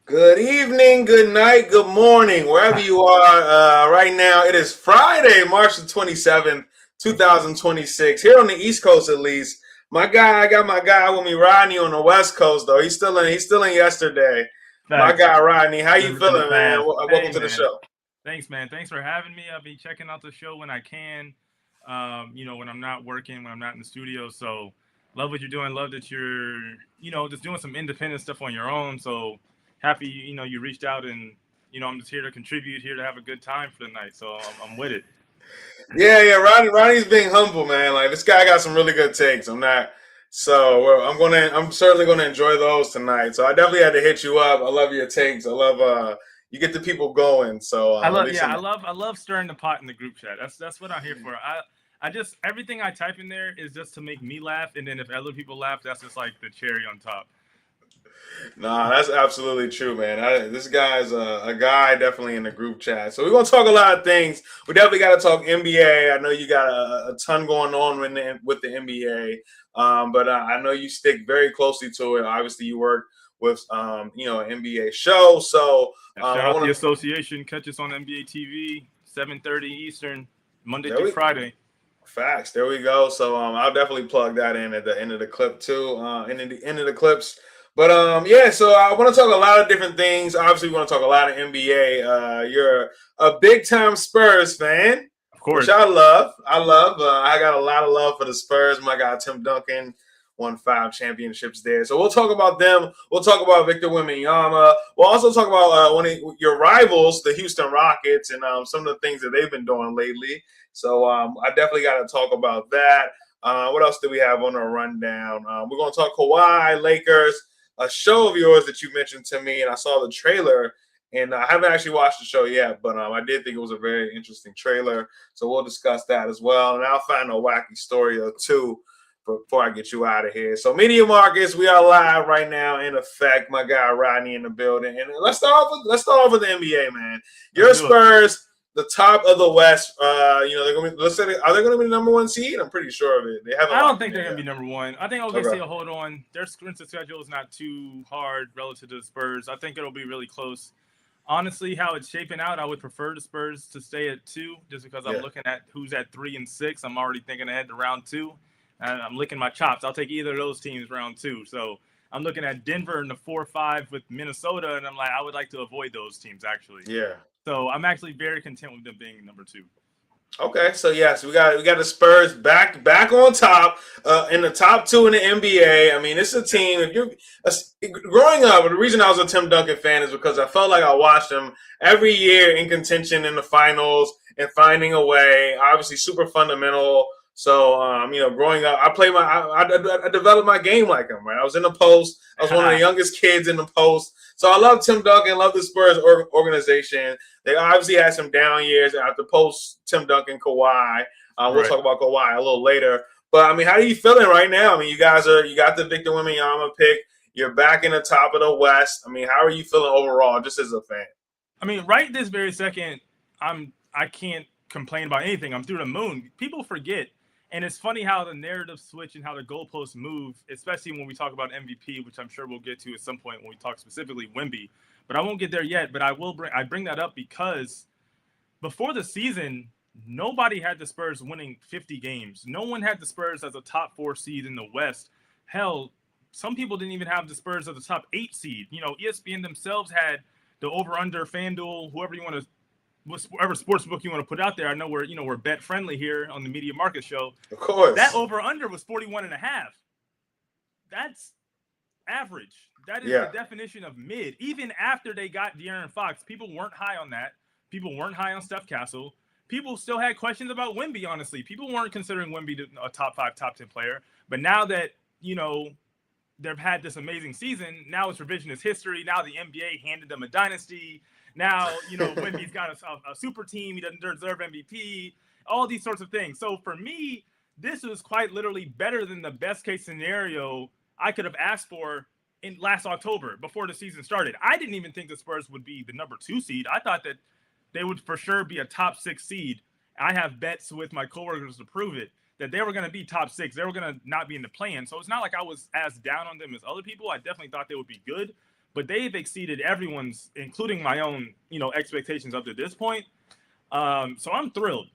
Good evening, good night, good morning, wherever you are right now. It is Friday, March the 27th, 2026, here on the East Coast at least. I got my guy with me, Rodney, on the West Coast though. He's still in yesterday. My Facts. guy, Rodney, how you Living in the feeling, man? past. Hey, Welcome to the man. show. Thanks, man. Thanks for having me. I'll be checking out the show when I can. When I'm not working, when I'm not in the studio. So, love what you're doing. Love that you're, just doing some independent stuff on your own. So, happy, you reached out and, I'm just here to contribute, here to have a good time for the night. So, I'm with it. Yeah, Ronnie's being humble, man. Like this guy got some really good takes. I'm not. So I'm certainly gonna enjoy those tonight. So I definitely had to hit you up. I love your takes. I love you get the people going. So at least I'm. I love stirring the pot in the group chat. That's what I'm here for. I just everything I type in there is just to make me laugh, and then if other people laugh, that's just like the cherry on top. Nah, that's absolutely true, man. This guy's a guy definitely in the group chat. So we're gonna talk a lot of things. We definitely got to talk NBA. I know you got a ton going on with the NBA, but I know you stick very closely to it. Obviously, you work with an NBA show. So Shout I out the want association. Catch us on NBA TV, 7:30 Eastern, Monday through to. Friday. Facts. There we go. So I'll definitely plug that in at the end of the clip too. And in the end of the clips. But yeah, so I want to talk a lot of different things. Obviously, we want to talk a lot of NBA. You're a big time Spurs fan, Of which course. I love. I love. I got a lot of love for the Spurs. My guy Tim Duncan won 5 championships there. So we'll talk about them. We'll talk about Victor Wembanyama. We'll also talk about one of your rivals, the Houston Rockets, and some of the things that they've been doing lately. So I definitely got to talk about that. What else do we have on our rundown? We're going to talk Kawhi, Lakers, a show of yours that you mentioned to me, and I saw the trailer. And I haven't actually watched the show yet, but I did think it was a very interesting trailer. So we'll discuss that as well. And I'll find a wacky story or two before I get you out of here. So Media Markets, we are live right now in effect. My guy Rodney in the building. And let's start off with the NBA, man. Your Let's do it. Spurs, the top of the West. They're gonna be. Let's say, are they going to be the number one seed? I'm pretty sure of it. They haven't I don't locked it think in they're gonna yet. be number one. I think OKC Okay. will hold on. Their strength of schedule is not too hard relative to the Spurs. I think it'll be really close. Honestly, how it's shaping out, I would prefer the Spurs to stay at 2, just because I'm Yeah. looking at who's at 3 and 6. I'm already thinking ahead to round 2, and I'm licking my chops. I'll take either of those teams round 2. So I'm looking at Denver in the 4-5 with Minnesota, and I'm like, I would like to avoid those teams actually. Yeah. So I'm actually very content with them being number 2. Okay, so yes, we got the Spurs back on top in the top two in the NBA. I mean, this is a team. If you're growing up, the reason I was a Tim Duncan fan is because I felt like I watched him every year in contention in the finals and finding a way. Obviously, super fundamental. So, growing up, I developed my game like him. Right, I was in the post. I was one of the youngest kids in the post. So I love Tim Duncan. Love the Spurs organization. They obviously had some down years after post Tim Duncan, Kawhi. We'll Right. talk about Kawhi a little later. But I mean, how are you feeling right now? I mean, you got the Victor Wembanyama pick. You're back in the top of the West. I mean, how are you feeling overall, just as a fan? I mean, right this very second, I can't complain about anything. I'm through the moon. People forget, and it's funny how the narrative switch and how the goalposts move, especially when we talk about MVP, which I'm sure we'll get to at some point when we talk specifically Wemby. But I won't get there yet. But I bring that up because before the season, nobody had the Spurs winning 50 games. No one had the Spurs as a top 4 seed in the West. Hell, some people didn't even have the Spurs as a top 8 seed. ESPN themselves had the over/under, FanDuel, whoever you want to, whatever sports book you want to put out there. I know we're bet friendly here on the Media Market Show. Of course. That over/under was 41.5. That's average. That is Yeah. the definition of mid. Even after they got De'Aaron Fox, people weren't high on that. People weren't high on Steph Castle. People still had questions about Wemby, honestly. People weren't considering Wemby a top 5, top 10 player. But now that, they've had this amazing season, now it's revisionist history. Now the NBA handed them a dynasty. Now, Wemby's got a super team. He doesn't deserve MVP. All these sorts of things. So for me, this was quite literally better than the best case scenario I could have asked for in last October before the season started. I didn't even think the Spurs would be the number 2 seed. I thought that they would for sure be a top 6 seed. I have bets with my coworkers to prove it. that they were going to be top 6. They were going to not be in the play-in. So it's not like I was as down on them as other people. I definitely thought they would be good, but they've exceeded everyone's, including my own, expectations up to this point. So I'm thrilled.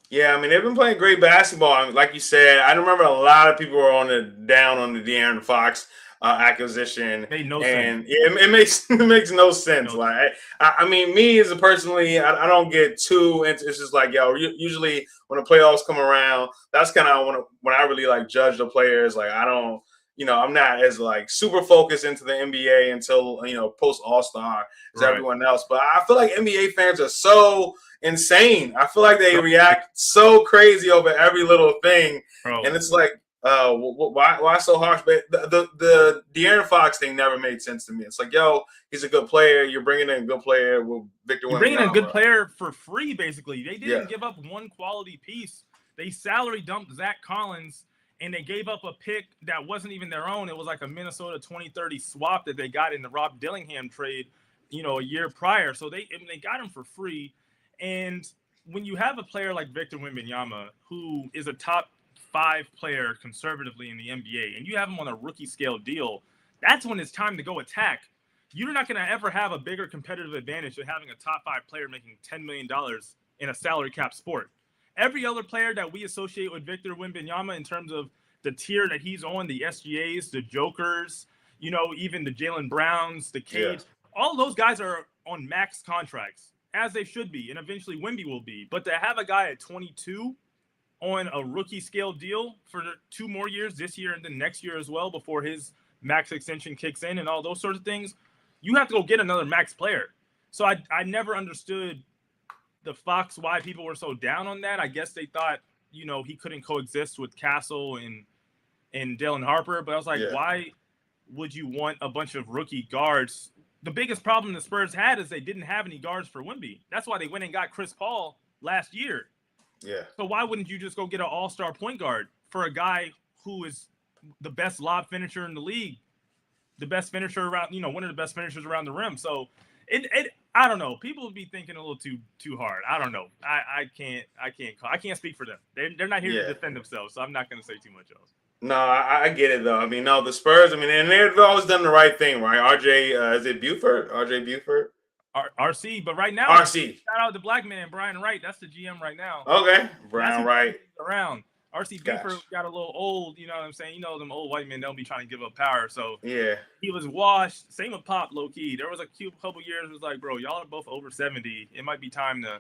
Yeah, I mean they've been playing great basketball. I mean, like you said, I remember a lot of people were down on the De'Aaron Fox acquisition, Made no and sense. it makes no sense. No. Like I mean, me as a personally, I don't get too. It's just like usually when the playoffs come around, that's kind of when I really like judge the players. Like I don't. I'm not as like super focused into the NBA until post All-Star as everyone else. But I feel like NBA fans are so insane. I feel like they react so crazy over every little thing, and it's like, why so harsh? But the De'Aaron Fox thing never made sense to me. It's like, he's a good player. You're bringing in a good player with Victor Wembanyama. You're bringing in a good player for free, basically. They didn't give up one quality piece. They salary dumped Zach Collins. And they gave up a pick that wasn't even their own. It was like a Minnesota 2030 swap that they got in the Rob Dillingham trade, a year prior. So they got him for free. And when you have a player like Victor Wembanyama, who is a top 5 player conservatively in the NBA, and you have him on a rookie scale deal, that's when it's time to go attack. You're not going to ever have a bigger competitive advantage than having a top 5 player making $10 million in a salary cap sport. Every other player that we associate with Victor Wembanyama in terms of the tier that he's on, the SGAs, the Jokers, even the Jaylen Browns, the Cades, all those guys are on max contracts, as they should be, and eventually Wemby will be. But to have a guy at 22 on a rookie scale deal for 2 more years, this year and then next year as well, before his max extension kicks in and all those sorts of things, you have to go get another max player. So I never understood the Fox, why people were so down on that. I guess they thought, he couldn't coexist with Castle and Dylan Harper. But I was like, why would you want a bunch of rookie guards? The biggest problem the Spurs had is they didn't have any guards for Wemby. That's why they went and got Chris Paul last year. Yeah. So why wouldn't you just go get an all-star point guard for a guy who is the best lob finisher in the league, the best finisher around, one of the best finishers around the rim? So I don't know. People would be thinking a little too hard. I don't know. I can't speak for them. They're not here to defend themselves, so I'm not going to say too much else. No, I get it though. I mean, no, the Spurs. I mean, and they've always done the right thing, right? Is it Buford? RJ Buford? RC, but right now, RC. Shout out to Black Man Brian Wright. That's the GM right now. Okay, Brian Wright around. RC Buford got a little old. You know what I'm saying? Them old white men don't be trying to give up power. So he was washed. Same with Pop, low key. There was a couple years. It was like, bro, y'all are both over 70. It might be time to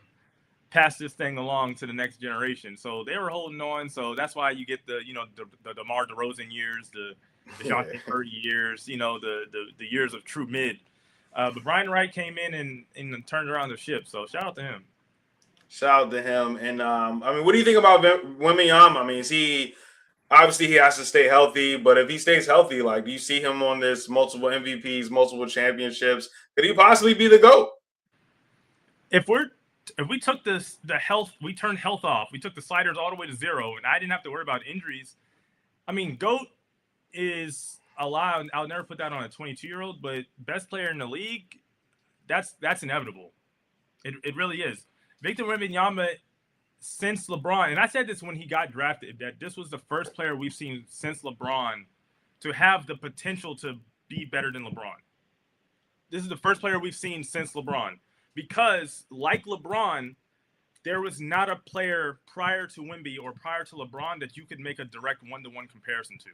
pass this thing along to the next generation. So they were holding on. So that's why you get the DeMar DeRozan years, the DeJounte Murray years, the years of true mid. But Brian Wright came in and turned around the ship. So shout out to him. Shout out to him. And I mean, what do you think about Wembanyama? I mean, obviously he has to stay healthy, but if he stays healthy, like, do you see him on this multiple MVPs, multiple championships? Could he possibly be the GOAT? If we took we turned health off, we took the sliders all the way to 0, and I didn't have to worry about injuries. I mean, GOAT is allowed. I'll never put that on a 22-year-old, but best player in the league, that's inevitable. It really is. Victor Wembanyama, since LeBron, and I said this when he got drafted, that this was the first player we've seen since LeBron to have the potential to be better than LeBron. This is the first player we've seen since LeBron. Because, like LeBron, there was not a player prior to Wemby or prior to LeBron that you could make a direct one-to-one comparison to.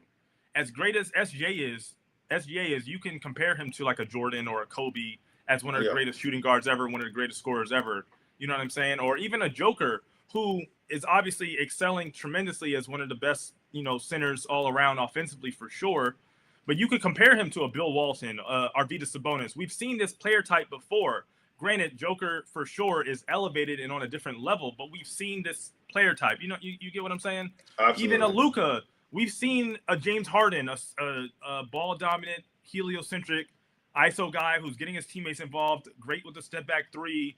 As great as SGA is, you can compare him to like a Jordan or a Kobe as one of the greatest shooting guards ever, one of the greatest scorers ever. You know what I'm saying? Or even a Joker who is obviously excelling tremendously as one of the best, centers all around offensively for sure. But you could compare him to a Bill Walton, Arvydas Sabonis. We've seen this player type before. Granted, Joker for sure is elevated and on a different level, but we've seen this player type. You get what I'm saying? Absolutely. Even a Luka. We've seen a James Harden, a ball-dominant, heliocentric ISO guy who's getting his teammates involved, great with the step-back 3,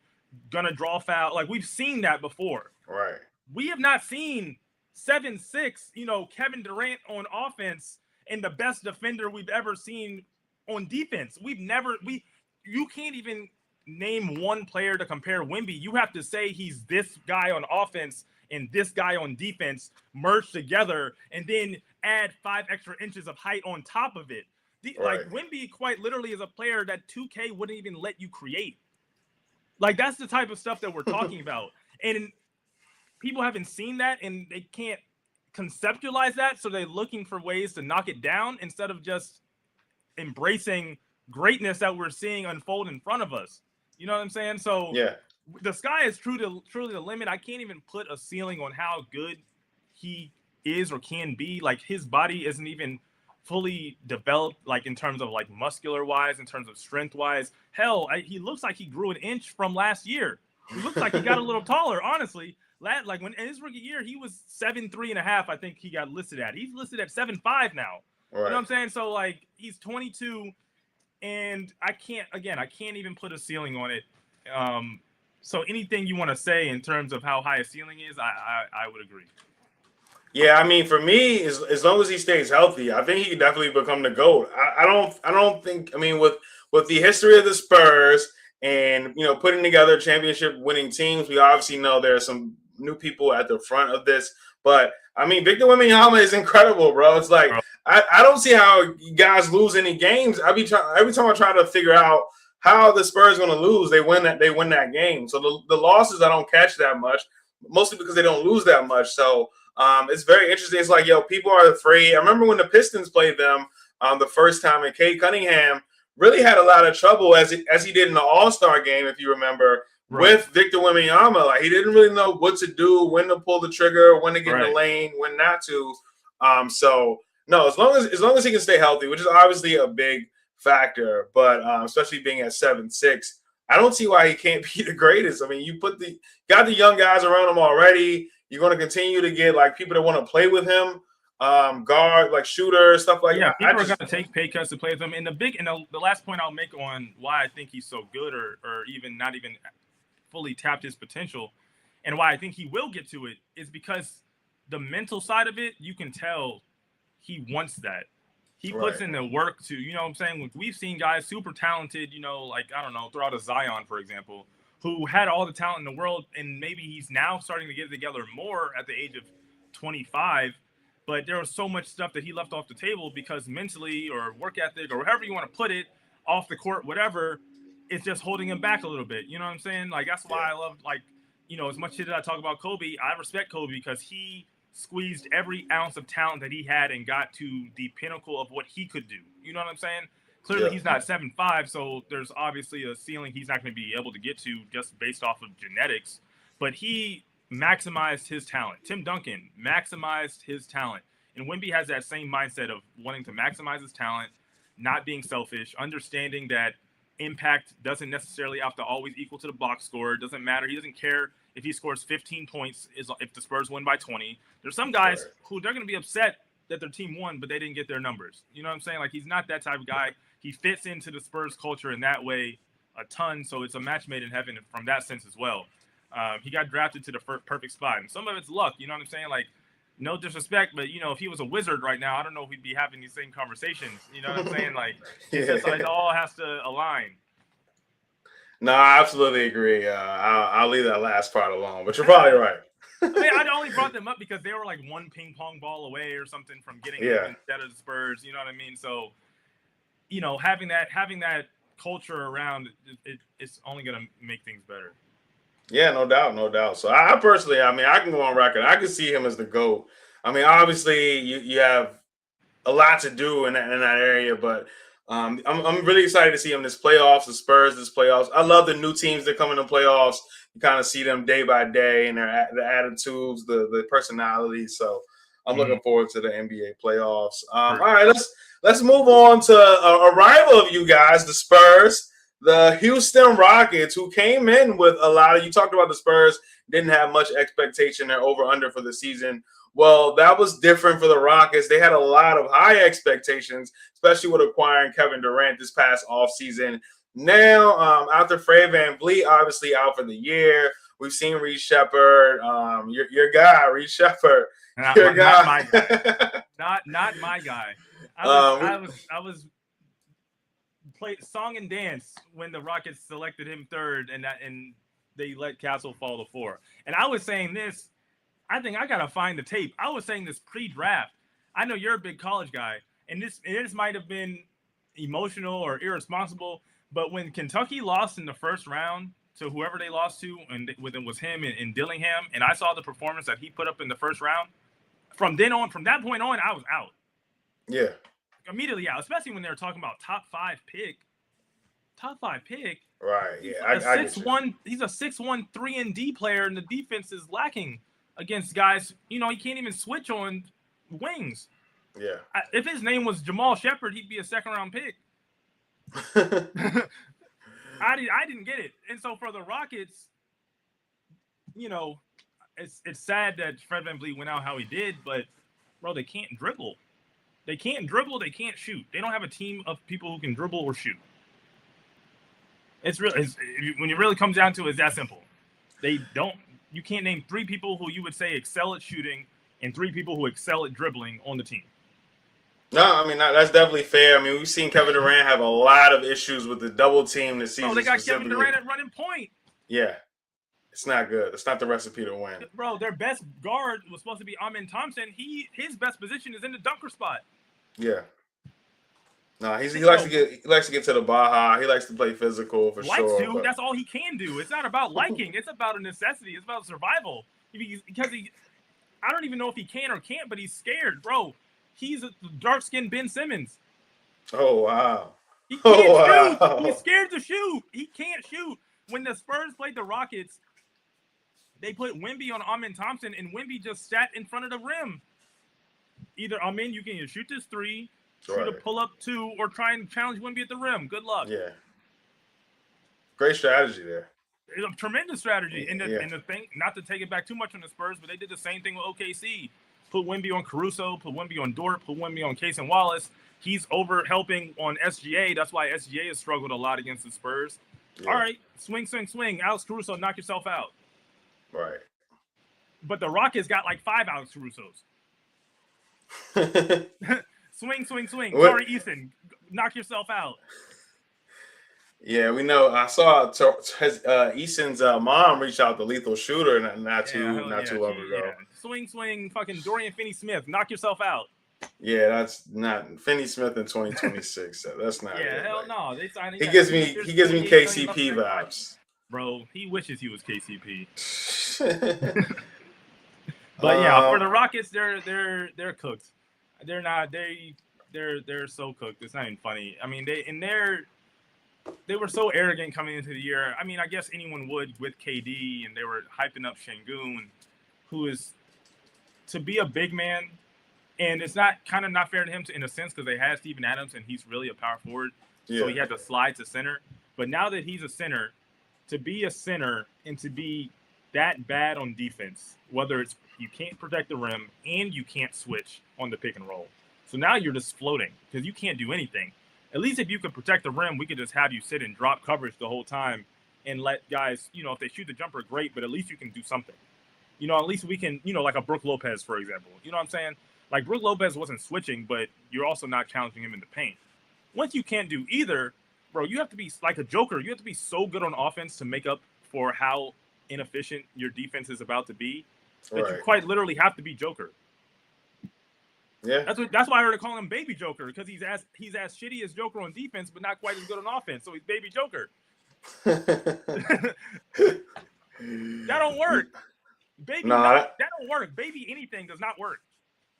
gonna draw foul. Like, we've seen that before. Right. We have not seen 7'6", Kevin Durant on offense and the best defender we've ever seen on defense. You can't even name one player to compare Wemby. You have to say he's this guy on offense and this guy on defense merge together and then add 5 extra inches of height on top of it. Like Wemby quite literally is a player that 2K wouldn't even let you create. Like that's the type of stuff that we're talking about. And people haven't seen that and they can't conceptualize that. So they're looking for ways to knock it down instead of just embracing greatness that we're seeing unfold in front of us. You know what I'm saying? So yeah, the sky is truly the limit. I can't even put a ceiling on how good he is or can be. Like his body isn't even fully developed, like in terms of like muscular wise, in terms of strength wise. Hell, he looks like he grew an inch from last year. He looks like he got a little taller, honestly. Like when in his rookie year, he was 7'3.5", I think he got listed at. He's listed at 7'5" now. You know what I'm saying? So like he's 22, and I can't even put a ceiling on it. So anything you want to say in terms of how high a ceiling is, I would agree. Yeah, I mean, for me, as long as he stays healthy, I think he can definitely become the GOAT. I don't think. I mean, with the history of the Spurs and putting together championship winning teams, we obviously know there are some new people at the front of this. But I mean, Victor Wembanyama is incredible, bro. It's like I don't see how guys lose any games. Every time I try to figure out how the Spurs going to lose, they win that game. So the losses I don't catch that much, mostly because they don't lose that much. So. It's very interesting. It's like, people are afraid. I remember when the Pistons played them the first time, and Cade Cunningham really had a lot of trouble as he did in the All-Star game, if you remember, with Victor Wembanyama. Like he didn't really know what to do, when to pull the trigger, when to get in the lane, when not to. So no, as long as he can stay healthy, which is obviously a big factor, but especially being at 7'6", I don't see why he can't be the greatest. I mean, you got the young guys around him already. You're going to continue to get like people that want to play with him, guard, like shooters, stuff like that. Yeah, people are going to take pay cuts to play with him. And the last point I'll make on why I think he's so good, or even not even fully tapped his potential, and why I think he will get to it, is because the mental side of it, you can tell he wants that. He puts in the work to, you know what I'm saying? We've seen guys super talented, like, I don't know, throw out a Zion, for example, who had all the talent in the world, and maybe he's now starting to get it together more at the age of 25, but there was so much stuff that he left off the table because mentally or work ethic or however you want to put it, off the court, whatever, it's just holding him back a little bit. You know what I'm saying? Like, that's why I love, like, as much shit as I talk about Kobe, I respect Kobe because he squeezed every ounce of talent that he had and got to the pinnacle of what he could do. You know what I'm saying? Clearly, he's not 7'5", so there's obviously a ceiling he's not going to be able to get to just based off of genetics. But he maximized his talent. Tim Duncan maximized his talent. And Wemby has that same mindset of wanting to maximize his talent, not being selfish, understanding that impact doesn't necessarily have to always equal to the box score. It doesn't matter. He doesn't care if he scores 15 points if the Spurs win by 20. There's some guys who they're going to be upset that their team won, but they didn't get their numbers. You know what I'm saying? Like, he's not that type of guy. He fits into the Spurs culture in that way a ton, so it's a match made in heaven from that sense as well. He got drafted to the perfect spot, and some of it's luck. You know what I'm saying? Like, no disrespect, but, if he was a Wizard right now, I don't know if we'd be having these same conversations. You know what I'm saying? Like, it's just like it all has to align. No, I absolutely agree. I'll leave that last part alone, but you're probably right. I mean, I only brought them up because they were like one ping pong ball away or something from getting him instead of the Spurs. You know what I mean? So, having that culture around it's only going to make things better. Yeah, no doubt. So I personally, I mean, I can go on record. I can see him as the GOAT. I mean, obviously, you have a lot to do in that area, but I'm really excited to see him this playoffs, the Spurs this playoffs. I love the new teams that come in the playoffs. You kind of see them day by day and the attitudes, the personalities. So I'm looking forward to the NBA playoffs. All right, let's move on to a rival of you guys, the Spurs, the Houston Rockets, who came in with a lot of. You talked about the Spurs didn't have much expectation. They're over under for the season. Well, that was different for the Rockets. They had a lot of high expectations, especially with acquiring Kevin Durant this past offseason. Now, after Fred VanVleet, obviously out for the year, we've seen Reed Shepherd, your guy, Reed Shepherd. Not my guy. not my guy. I was played song and dance when the Rockets selected him third, and they let Castle fall to 4. And I was saying this. I think I gotta find the tape. I was saying this pre-draft. I know you're a big college guy, and this might have been emotional or irresponsible, but when Kentucky lost in the first round to whoever they lost to, and it was him and Dillingham, and I saw the performance that he put up in the first round. From that point on, I was out. Yeah. Immediately out, especially when they were talking about top five pick. Right. He's Yeah. a I get you. 6'1". He's a 6'1", 3-and-D player, and the defense is lacking against guys. He can't even switch on wings. Yeah. If his name was Jamal Shepard, he'd be a second-round pick. I didn't get it, and so for the Rockets, it's sad that Fred VanVleet went out how he did, but bro, they can't dribble. They can't dribble. They can't shoot. They don't have a team of people who can dribble or shoot. When it really comes down to it, it's that simple. They don't. You can't name 3 people who you would say excel at shooting and 3 people who excel at dribbling on the team. No, I mean that's definitely fair. I mean, we've seen Kevin Durant have a lot of issues with the double team this season. Bro, they got Kevin Durant at running point. Yeah, it's not good. It's not the recipe to win. Bro, their best guard was supposed to be Amin Thompson. His best position is in the dunker spot. Yeah. No, he likes to get to the Baja. He likes to play physical for sure. But that's all he can do. It's not about liking. It's about a necessity. It's about survival. Because I don't even know if he can or can't, but he's scared, bro. He's a dark-skinned Ben Simmons. Oh wow. He can't shoot. Wow. He's scared to shoot. He can't shoot. When the Spurs played the Rockets, they put Wemby on Amin Thompson, and Wemby just sat in front of the rim. Either Amin, you can either shoot this 3. Shoot a pull-up 2, or try and challenge Wemby at the rim. Good luck. Yeah. Great strategy there. It's a tremendous strategy. And the thing, not to take it back too much on the Spurs, but they did the same thing with OKC. Put Wemby on Caruso, put Wemby on Dort, put Wemby on Case and Wallace. He's over helping on SGA. That's why SGA has struggled a lot against the Spurs. Yeah. All right, swing. Alex Caruso, knock yourself out. Right. But the Rockets got like 5 Alex Carusos. Swing. Sorry, Ethan. Knock yourself out. Yeah, we know. I saw Eason's mom reach out to Lethal Shooter not too long ago. Yeah. Swing. Fucking Dorian Finney-Smith. Knock yourself out. Yeah, that's not Finney-Smith in 2026. So that's not. Yeah, hell no. They signed. He gives me KCP vibes. Bro, he wishes he was KCP. But yeah, for the Rockets, they're cooked. They're not. They're so cooked. It's not even funny. I mean, they were so arrogant coming into the year. I mean, I guess anyone would with KD, and they were hyping up Şengün, who is to be a big man, and it's not fair to him in a sense because they had Steven Adams and he's really a power forward, so he had to slide to center. But now that he's a center, to be a center and to be that bad on defense, whether it's you can't protect the rim and you can't switch on the pick and roll. So now you're just floating because you can't do anything. At least if you could protect the rim, we could just have you sit and drop coverage the whole time and let guys, if they shoot the jumper, great, but at least you can do something. At least we can, like a Brook Lopez, for example. You know what I'm saying? Like Brook Lopez wasn't switching, but you're also not challenging him in the paint. Once you can't do either, bro, you have to be like a Joker. You have to be so good on offense to make up for how inefficient your defense is about to be that you quite literally have to be Joker. Yeah, that's why I heard to call him Baby Joker because he's as shitty as Joker on defense, but not quite as good on offense. So he's Baby Joker. That don't work. Baby, that don't work. Baby anything does not work.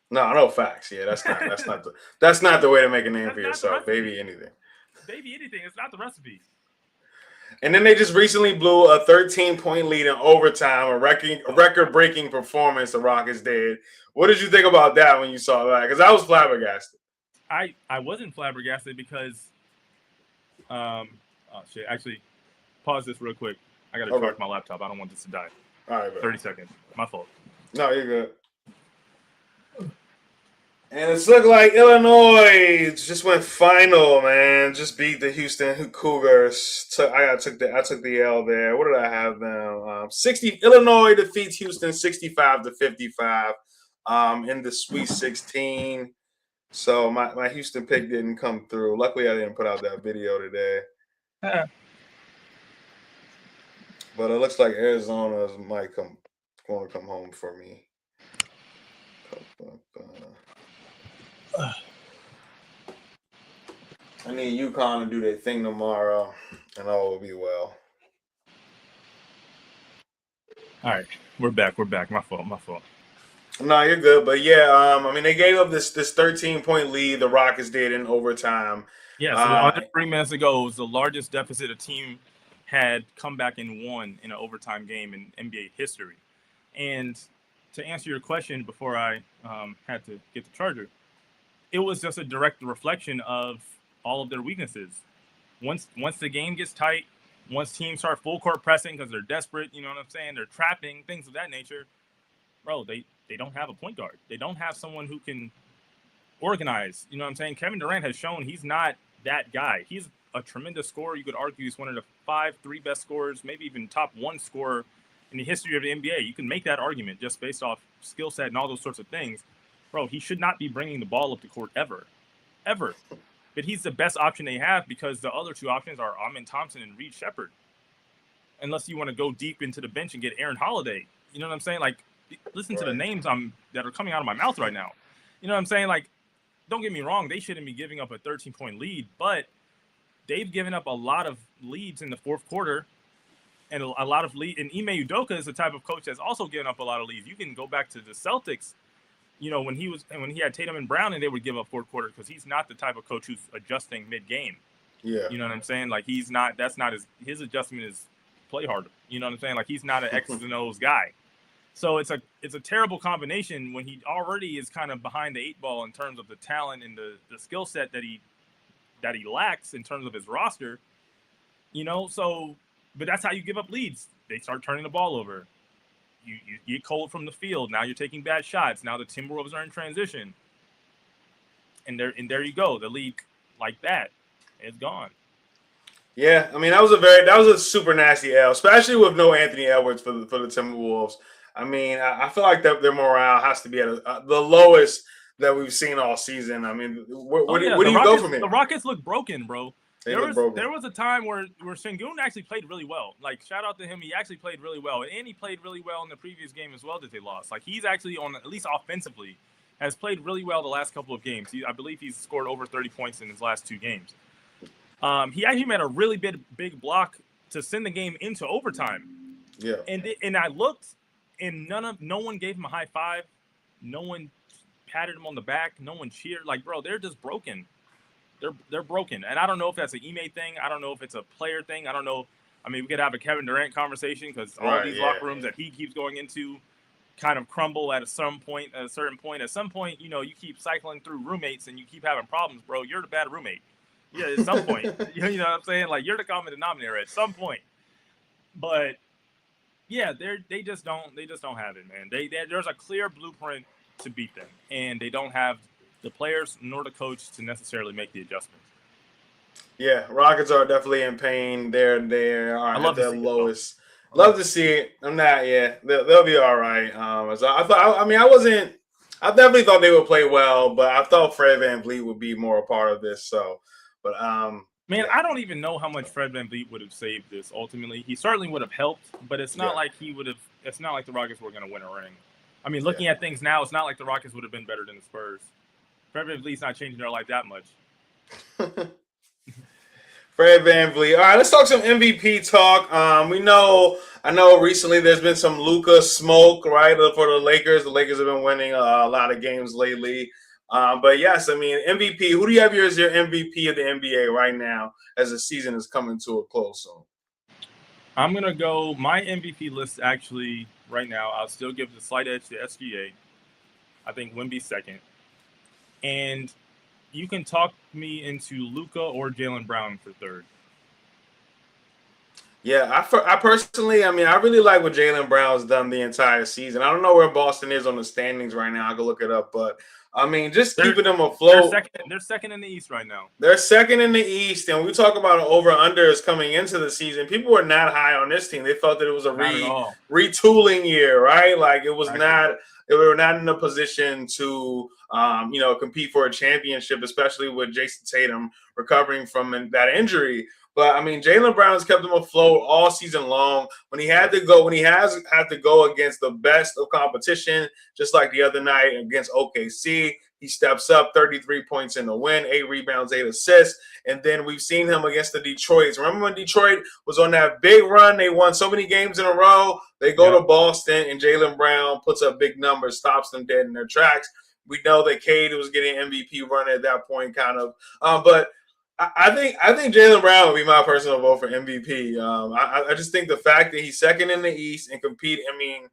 No facts. Yeah, that's not the way to make a name for yourself. Baby anything. Baby anything. It's not the recipe. And then they just recently blew a 13-point lead in overtime, a record-breaking performance the Rockets did. What did you think about that when you saw that? Because I was flabbergasted. I wasn't flabbergasted because, actually, pause this real quick. I got to charge my laptop. I don't want this to die. All right, bro. 30 seconds. My fault. No, you're good. And it's looked like Illinois just went final, man. Just beat the Houston Cougars. I took the L there. What did I have now? Illinois defeats Houston 65-55 in the Sweet 16. So my Houston pick didn't come through. Luckily, I didn't put out that video today. But it looks like Arizona might going to come home for me. I need UConn to do their thing tomorrow, and all will be well. All right, we're back. My fault. No, you're good. But yeah, I mean, they gave up this 13-point lead. The Rockets did in overtime. Yeah, so under 3 minutes ago, it was the largest deficit a team had come back and won in an overtime game in NBA history. And to answer your question before I had to get the charger, it was just a direct reflection of all of their weaknesses. Once the game gets tight, once teams start full court pressing because they're desperate, you know what I'm saying? They're trapping, things of that nature. Bro, they don't have a point guard. They don't have someone who can organize. You know what I'm saying? Kevin Durant has shown he's not that guy. He's a tremendous scorer. You could argue he's one of the 3 best scorers, maybe even top 1 scorer in the history of the NBA. You can make that argument just based off skill set and all those sorts of things. Bro, he should not be bringing the ball up the court ever. But he's the best option they have because the other 2 options are Amin Thompson and Reed Shepherd. Unless you want to go deep into the bench and get Aaron Holiday. You know what I'm saying? Like, listen to the names that are coming out of my mouth right now. You know what I'm saying? Like, don't get me wrong, they shouldn't be giving up a 13-point lead, but they've given up a lot of leads in the fourth quarter and a lot of lead. And Ime Udoka is the type of coach that's also given up a lot of leads. You can go back to the Celtics, you know, when he had Tatum and Brown and they would give up fourth quarter because he's not the type of coach who's adjusting mid-game. Yeah. You know what I'm saying? Like, that's not his adjustment is play harder. You know what I'm saying? Like, he's not an X's and O's guy. So it's a terrible combination when he already is kind of behind the 8 ball in terms of the talent and the skill set that he lacks in terms of his roster. You know, so but that's how you give up leads. They start turning the ball over. You get cold from the field. Now you're taking bad shots. Now the Timberwolves are in transition. And there you go. The lead like that is gone. Yeah, I mean that was a super nasty L, especially with no Anthony Edwards for the Timberwolves. I mean, I feel like their morale has to be at the lowest that we've seen all season. I mean, where do you go from here? The Rockets look broken, bro. There was a time where Sengun actually played really well. Like, shout out to him. He actually played really well. And he played really well in the previous game as well that they lost. Like, he's actually at least offensively, has played really well the last couple of games. I believe he's scored over 30 points in his last 2 games. He actually made a really big block to send the game into overtime. Yeah. And I looked, and no one gave him a high five. No one patted him on the back. No one cheered. Like, bro, they're just broken. They're broken. And I don't know if that's an Ime thing. I don't know if it's a player thing. I don't know. I mean, we could have a Kevin Durant conversation because all these locker rooms that he keeps going into kind of crumble at a certain point. At some point, you know, you keep cycling through roommates and you keep having problems, bro. You're the bad roommate. Yeah, at some point. You know what I'm saying? Like, you're the common denominator at some point. But yeah, they just don't have it, man. There's a clear blueprint to beat them, and they don't have the players nor the coach to necessarily make the adjustments. Yeah, Rockets are definitely in pain. They're at their lowest. Love to see it. I'm not. Yeah, they'll be all right. So I thought. I mean, I definitely thought they would play well, but I thought Fred VanVleet would be more a part of this. So, but man, I don't even know how much Fred VanVleet would have saved this. Ultimately, he certainly would have helped, but it's not like he would have. It's not like the Rockets were going to win a ring. I mean, looking at things now, it's not like the Rockets would have been better than the Spurs. Fred VanVleet's not changing their life that much. Fred VanVleet. All right, let's talk some MVP talk. I know recently there's been some Luka smoke, right, for the Lakers. The Lakers have been winning a lot of games lately. But yes, I mean, MVP, who do you have as your MVP of the NBA right now as the season is coming to a close soon? I'm going to go, my MVP list actually right now, I'll still give the slight edge to SGA. I think Wemby's second. And you can talk me into Luka or Jaylen Brown for third. Yeah, I personally, I mean, I really like what Jaylen Brown's done the entire season. I don't know where Boston is on the standings right now. I can look it up, but I mean, just keeping them afloat. They're second in the East right now. They're second in the East, and we talk about over-unders coming into the season. People were not high on this team. They thought that it was a retooling year, right? Like it was not. They were not in a position to compete for a championship, especially with Jason Tatum recovering from that injury. But I mean, Jaylen Brown's kept him afloat all season long. When he had to go, when he has had to go against the best of competition, just like the other night against OKC, he steps up, 33 points in the win, 8 rebounds, 8 assists. And then we've seen him against the Detroits. Remember when Detroit was on that big run? They won so many games in a row. They go to Boston, and Jaylen Brown puts up big numbers, stops them dead in their tracks. We know that Cade was getting MVP run at that point, kind of. But I think Jaylen Brown would be my personal vote for MVP. I just think the fact that he's second in the East and compete. I mean,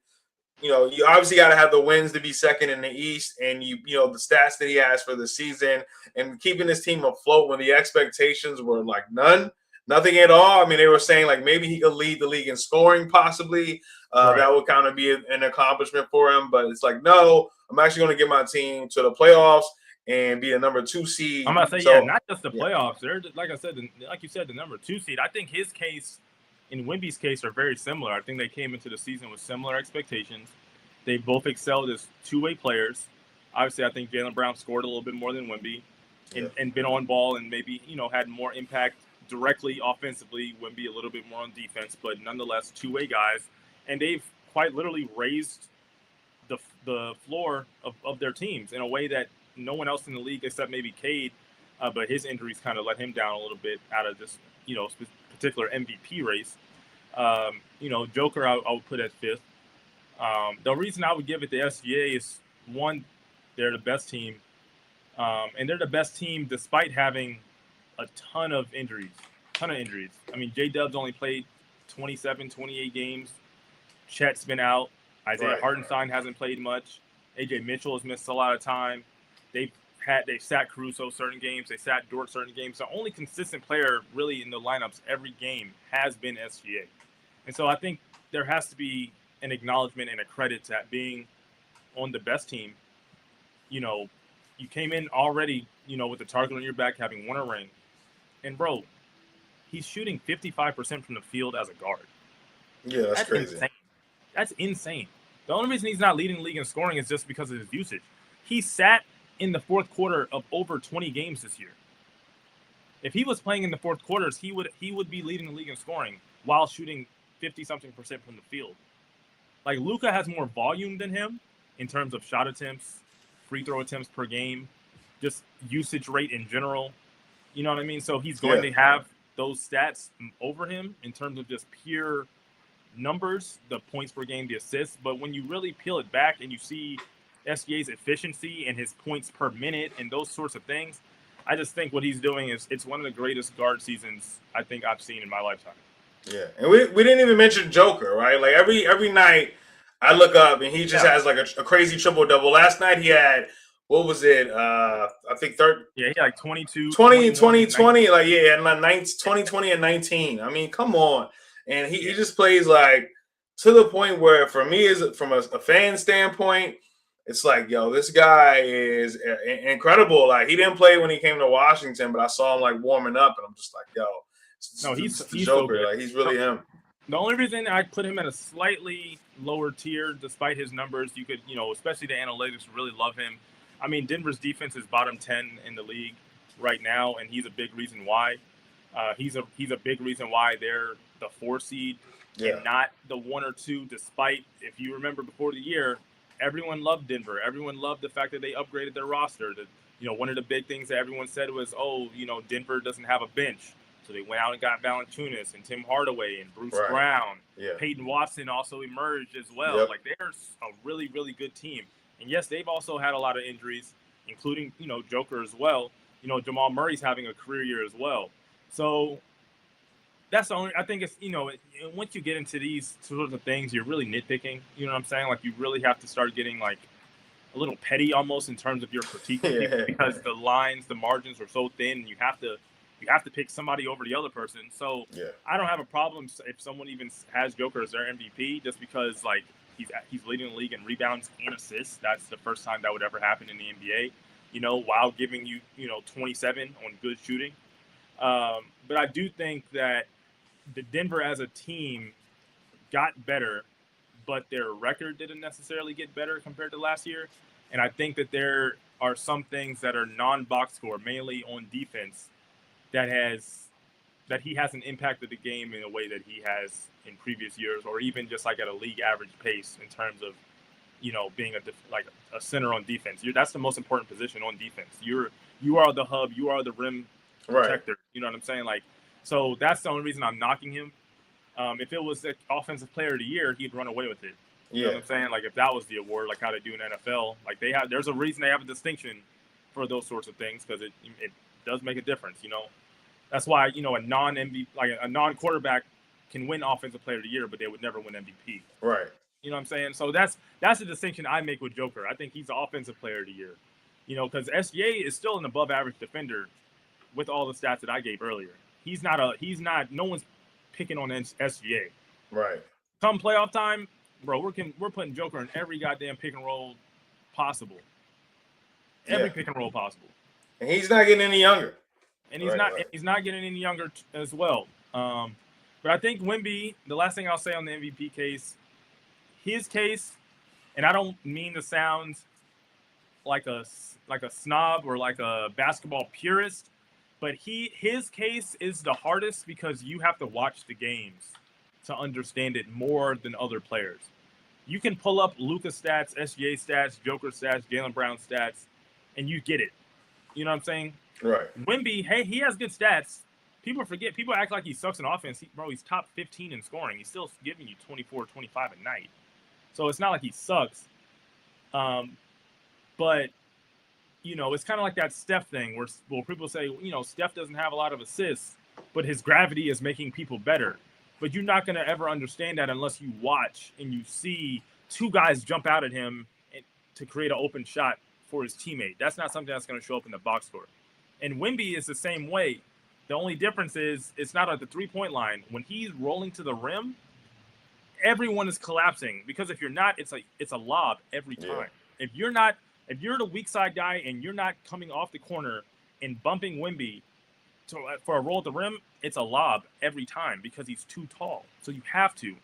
you obviously got to have the wins to be second in the East, and the stats that he has for the season, and keeping this team afloat when the expectations were like nothing at all. I mean, they were saying like maybe he could lead the league in scoring, possibly. Right. That would kind of be an accomplishment for him, but it's like, no, I'm actually going to get my team to the playoffs and be a number 2 seed. I'm going to say, not just the playoffs. They're, like I said, like you said, the number 2 seed. I think his case and Wemby's case are very similar. I think they came into the season with similar expectations. They both excelled as two-way players. Obviously, I think Jaylen Brown scored a little bit more than Wemby and been on ball and maybe, had more impact directly offensively. Wemby a little bit more on defense, but nonetheless, two-way guys. And they've quite literally raised the floor of their teams in a way that no one else in the league except maybe Cade, but his injuries kind of let him down a little bit out of this, particular MVP race. Joker I would put at 5th. The reason I would give it to SGA is, one, they're the best team, and they're the best team despite having a ton of injuries. I mean, J-Dub's only played 27, 28 games. Chet's been out. Isaiah Hartenstein hasn't played much. AJ Mitchell has missed a lot of time. They sat Caruso certain games. They sat Dort certain games. The only consistent player really in the lineups every game has been SGA. And so I think there has to be an acknowledgement and a credit to being on the best team. You came in already, with the target on your back, having won a ring. And, bro, he's shooting 55% from the field as a guard. Yeah, that's crazy. Insane. That's insane. The only reason he's not leading the league in scoring is just because of his usage. He sat in the fourth quarter of over 20 games this year. If he was playing in the fourth quarters, he would be leading the league in scoring while shooting 50-something% from the field. Like, Luka has more volume than him in terms of shot attempts, free throw attempts per game, just usage rate in general. You know what I mean? So he's going to have those stats over him in terms of just pure numbers, the points per game, the assists. But when you really peel it back and you see SGA's efficiency and his points per minute and those sorts of things, I just think what he's doing it's one of the greatest guard seasons I think I've seen in my lifetime. Yeah, and we didn't even mention Joker, right? Like every night I look up and he just has like a crazy triple-double. Last night he had, what was it? I think he had like 22, 20, 20, 20, like, and like 20, 20, and 19. I mean, come on. And he just plays like to the point where, for me, from a fan standpoint, it's like, yo, this guy is incredible. Like, he didn't play when he came to Washington, but I saw him like warming up, and I'm just like, yo, he's the Joker. So like, he's really him. The only reason I put him at a slightly lower tier, despite his numbers, you could, especially the analytics really love him. I mean, Denver's defense is bottom 10 in the league right now, and he's a big reason why. He's a big reason why they're the 4 seed and not the 1 or 2, despite, if you remember before the year, everyone loved Denver. Everyone loved the fact that they upgraded their roster. That, one of the big things that everyone said was, Denver doesn't have a bench. So they went out and got Valanciunas and Tim Hardaway and Bruce Brown. Yeah. Peyton Watson also emerged as well. Yep. Like, they're a really, really good team. And, yes, they've also had a lot of injuries, including, Joker as well. Jamal Murray's having a career year as well. So that's the only – I think it's, once you get into these sorts of things, you're really nitpicking. You know what I'm saying? Like, you really have to start getting, like, a little petty almost in terms of your critique because the lines, the margins are so thin, and you have to pick somebody over the other person. So I don't have a problem if someone even has Joker as their MVP, just because like he's leading the league in rebounds and assists. That's the first time that would ever happen in the NBA, while giving you, 27 on good shooting. But I do think that the Denver as a team got better, but their record didn't necessarily get better compared to last year. And I think that there are some things that are non-box score, mainly on defense, that has that he hasn't impacted the game in a way that he has in previous years, or even just like at a league average pace in terms of being like a center on defense. That's the most important position on defense. You are the hub. You are the rim Right. protector. You know what I'm saying? Like, so that's the only reason I'm knocking him. If it was the offensive player of the year, he'd run away with it. You know what I'm saying? Like if that was the award, like how they do in NFL, like there's a reason they have a distinction for those sorts of things because it does make a difference. That's why a non-MVP, like a non-quarterback, can win offensive player of the year, but they would never win MVP. Right. You know what I'm saying? So that's the distinction I make with Joker. I think he's the offensive player of the year. Because SGA is still an above average defender with all the stats that I gave earlier. He's not. No one's picking on SGA. Right. Come playoff time, bro, we're putting Joker in every goddamn pick and roll possible. Every pick and roll possible. And he's not getting any younger. And he's not getting any younger as well. But I think Wemby, the last thing I'll say on the MVP case, his case, and I don't mean to sound like a snob or like a basketball purist, but his case is the hardest because you have to watch the games to understand it more than other players. You can pull up Luka stats, SGA stats, Joker stats, Jaylen Brown stats, and you get it. You know what I'm saying? Right. Wemby, hey, he has good stats. People forget. People act like he sucks in offense. He's top 15 in scoring. He's still giving you 24, 25 a night. So it's not like he sucks. But, it's kind of like that Steph thing where people say, Steph doesn't have a lot of assists, but his gravity is making people better. But you're not going to ever understand that unless you watch and you see two guys jump out at him to create an open shot for his teammate. That's not something that's going to show up in the box score. And Wemby is the same way. The only difference is it's not at the three-point line. When he's rolling to the rim, everyone is collapsing because if you're not, it's a lob every time. Yeah. If you're the weak side guy and you're not coming off the corner and bumping Wemby for a roll at the rim, it's a lob every time because he's too tall. So you have to.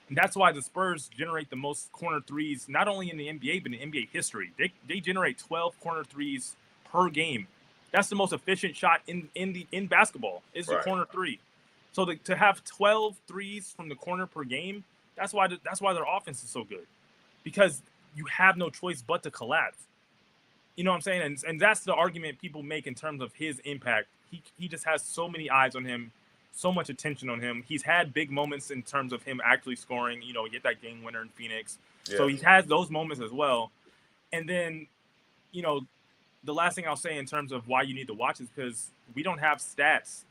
And that's why the Spurs generate the most corner threes, not only in the NBA, but in NBA history. They generate 12 corner threes per game. That's the most efficient shot in basketball is the corner three. So to have 12 threes from the corner per game, that's why their offense is so good, because you have no choice but to collapse. You know what I'm saying? And that's the argument people make in terms of his impact. He just has so many eyes on him, so much attention on him. He's had big moments in terms of him actually scoring. He hit that game winner in Phoenix. Yeah. So he has those moments as well. And then, the last thing I'll say in terms of why you need to watch is because we don't have stats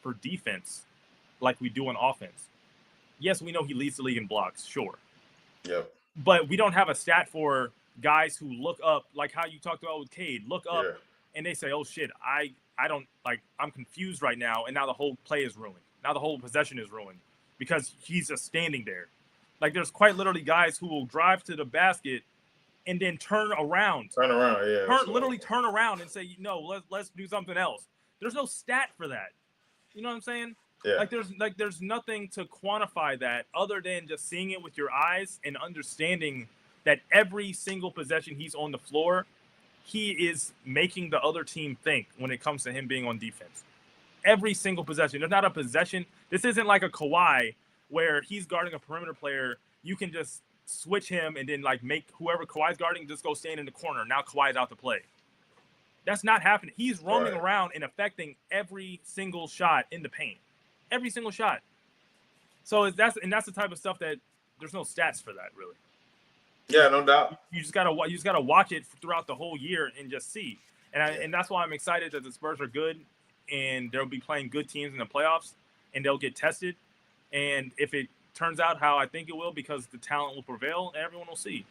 for defense like we do on offense. Yes, we know he leads the league in blocks, sure. Yep. But we don't have a stat for guys who look up, like how you talked about with Cade, look up and they say, oh shit, I don't, like, I'm confused right now, and now the whole play is ruined. Now the whole possession is ruined because he's just standing there. Like, there's quite literally guys who will drive to the basket and then turn around. Turn around and say, no, let's do something else. There's no stat for that. You know what I'm saying? Yeah. There's nothing to quantify that other than just seeing it with your eyes and understanding that every single possession he's on the floor, he is making the other team think when it comes to him being on defense. Every single possession. There's not a possession. This isn't like a Kawhi where he's guarding a perimeter player. You can just switch him and then like make whoever Kawhi's guarding just go stand in the corner. Now Kawhi's out to play. That's not happening. He's roaming around and affecting every single shot in the paint. Every single shot. So that's the type of stuff that there's no stats for that, really. Yeah, no doubt. You just gotta watch it throughout the whole year and just see. And that's why I'm excited that the Spurs are good and they'll be playing good teams in the playoffs and they'll get tested. And if it turns out how I think it will, because the talent will prevail, everyone will see.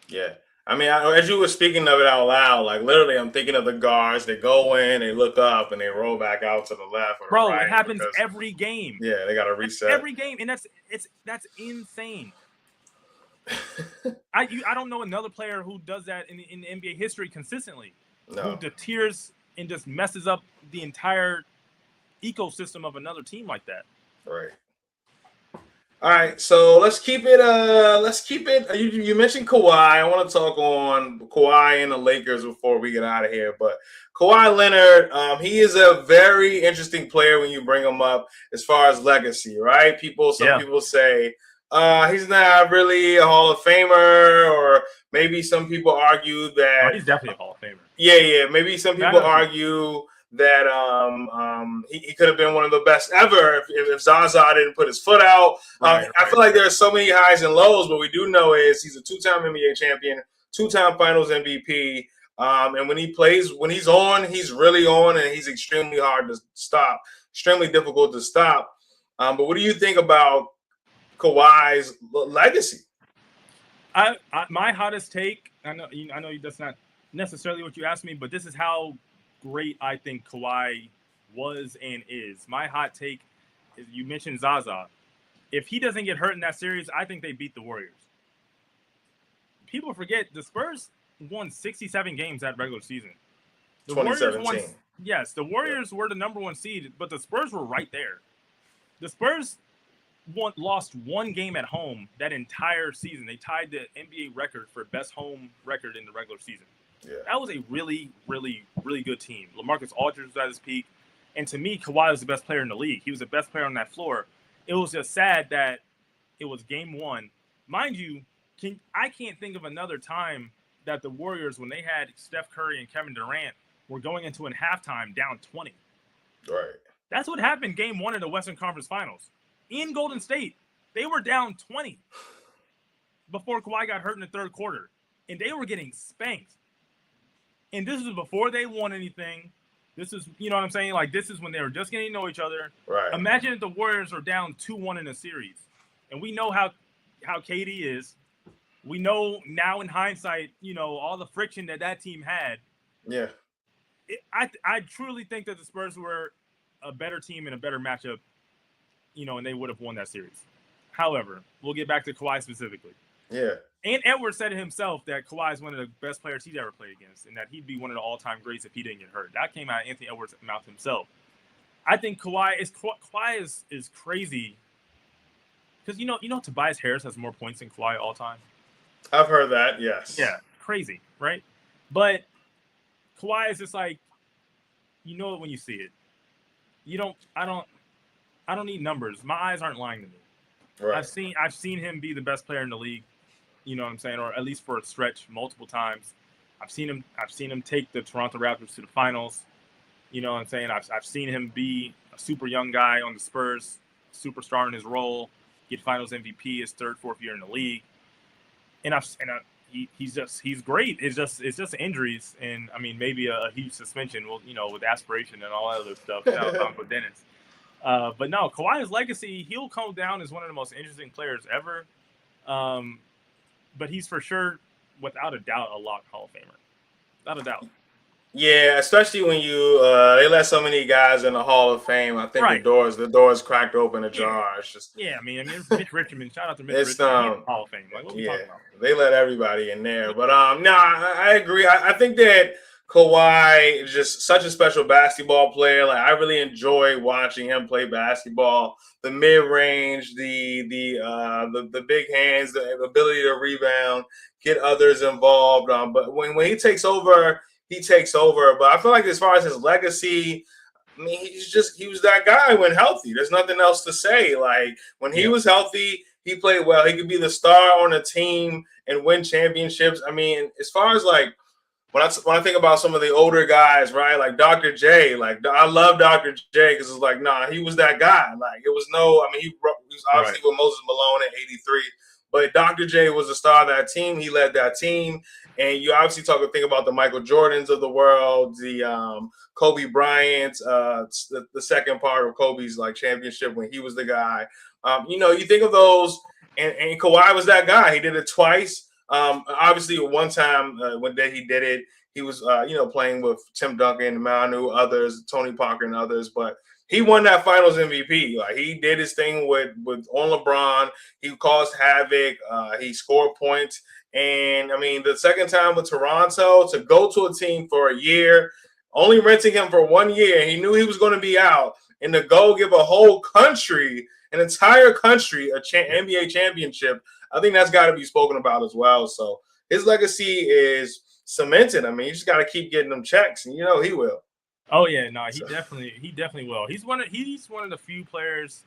Yeah. I mean, as you were speaking of it out loud, like literally I'm thinking of the guards. They go in, they look up, and they roll back out to the left or the right. Bro, it happens every game. Yeah, they got to reset. Every game, and that's insane. I don't know another player who does that in NBA history consistently. No. Who deters and just messes up the entire ecosystem of another team like that. Right. All right, so let's keep it. You mentioned Kawhi. I want to talk on Kawhi and the Lakers before we get out of here. But Kawhi Leonard, he is a very interesting player when you bring him up as far as legacy, right? Some Yeah. people say he's not really a Hall of Famer, or maybe some people argue Oh, that he's definitely a Hall of Famer. yeah. Maybe some people argue that he could have been one of the best ever if Zaza didn't put his foot out. I feel like there are so many highs and lows, but we do know is he's a two-time NBA champion, two-time Finals MVP. And when he's on, he's really on, and he's extremely hard to stop, extremely difficult to stop. But what do you think about Kawhi's legacy? My hottest take. I know that's not necessarily what you asked me, but this is how great I think Kawhi was and is. My hot take is you mentioned Zaza. If he doesn't get hurt in that series, I think they beat the Warriors. People forget the Spurs won 67 games that regular season. The Warriors won. Yes, the Warriors were the number one seed, but the Spurs were right there. The Spurs lost one game at home that entire season. They tied the NBA record for best home record in the regular season. Yeah. That was a really, really, really good team. LaMarcus Aldridge was at his peak. And to me, Kawhi was the best player in the league. He was the best player on that floor. It was just sad that it was game one. Mind you, I can't think of another time that the Warriors, when they had Steph Curry and Kevin Durant, were going into a halftime down 20. Right. That's what happened game one of the Western Conference Finals. In Golden State, they were down 20 before Kawhi got hurt in the third quarter. And they were getting spanked. And this is before they won anything. This is, you know what I'm saying? Like, this is when they were just getting to know each other. Right. Imagine if the Warriors are down 2-1 in a series. And we know how KD is. We know now in hindsight, all the friction that team had. Yeah. I truly think that the Spurs were a better team and a better matchup, and they would have won that series. However, we'll get back to Kawhi specifically. Yeah. And Edwards said it himself that Kawhi is one of the best players he's ever played against, and that he'd be one of the all-time greats if he didn't get hurt. That came out of Anthony Edwards' mouth himself. I think Kawhi is crazy because Tobias Harris has more points than Kawhi all time. I've heard that. Yes. Yeah, crazy, right? But Kawhi is just like, you know it when you see it. I don't need numbers. My eyes aren't lying to me. Right. I've seen him be the best player in the league. You know what I'm saying? Or at least for a stretch multiple times. I've seen him take the Toronto Raptors to the finals. You know what I'm saying? I've seen him be a super young guy on the Spurs, superstar in his role, get finals MVP his third, fourth year in the league. And he's great. It's just injuries and I mean maybe a huge suspension with aspiration and all that other stuff. Shout out to Dennis. But no, Kawhi's legacy, he'll come down as one of the most interesting players ever. But he's for sure, without a doubt, a lock Hall of Famer. Without a doubt. Yeah, especially when they let so many guys in the Hall of Fame. I think the doors cracked open ajar. It's just I mean, Mitch Richmond. Shout out to Mitch Richmond. Hall of Fame. Like, what are we talking about? They let everybody in there. But no, I agree. I think that Kawhi is just such a special basketball player. Like I really enjoy watching him play basketball. The mid range, the big hands, the ability to rebound, get others involved. But when he takes over, he takes over. But I feel like as far as his legacy, I mean, he was that guy when healthy. There's nothing else to say. Like when he was healthy, he played well. He could be the star on a team and win championships. I mean, as far as like when I think about some of the older guys, right, like Dr. J, like I love Dr. J because it's like, nah, he was that guy. Like it was he was obviously with Moses Malone in '83, but Dr. J was the star of that team. He led that team, and you obviously think about the Michael Jordans of the world, the Kobe Bryant, the second part of Kobe's like championship when he was the guy. You think of those, and Kawhi was that guy. He did it twice. Obviously, one time when he did it, he was playing with Tim Duncan, Manu, others, Tony Parker, and others. But he won that Finals MVP. Like he did his thing with on LeBron. He caused havoc. He scored points. And I mean, the second time with Toronto to go to a team for a year, only renting him for 1 year, he knew he was going to be out. and to go give a whole country, an entire country, NBA championship, I think that's got to be spoken about as well. So his legacy is cemented. I mean, you just got to keep getting them checks, and he will. Oh yeah, no, he So. definitely will. He's one of the few players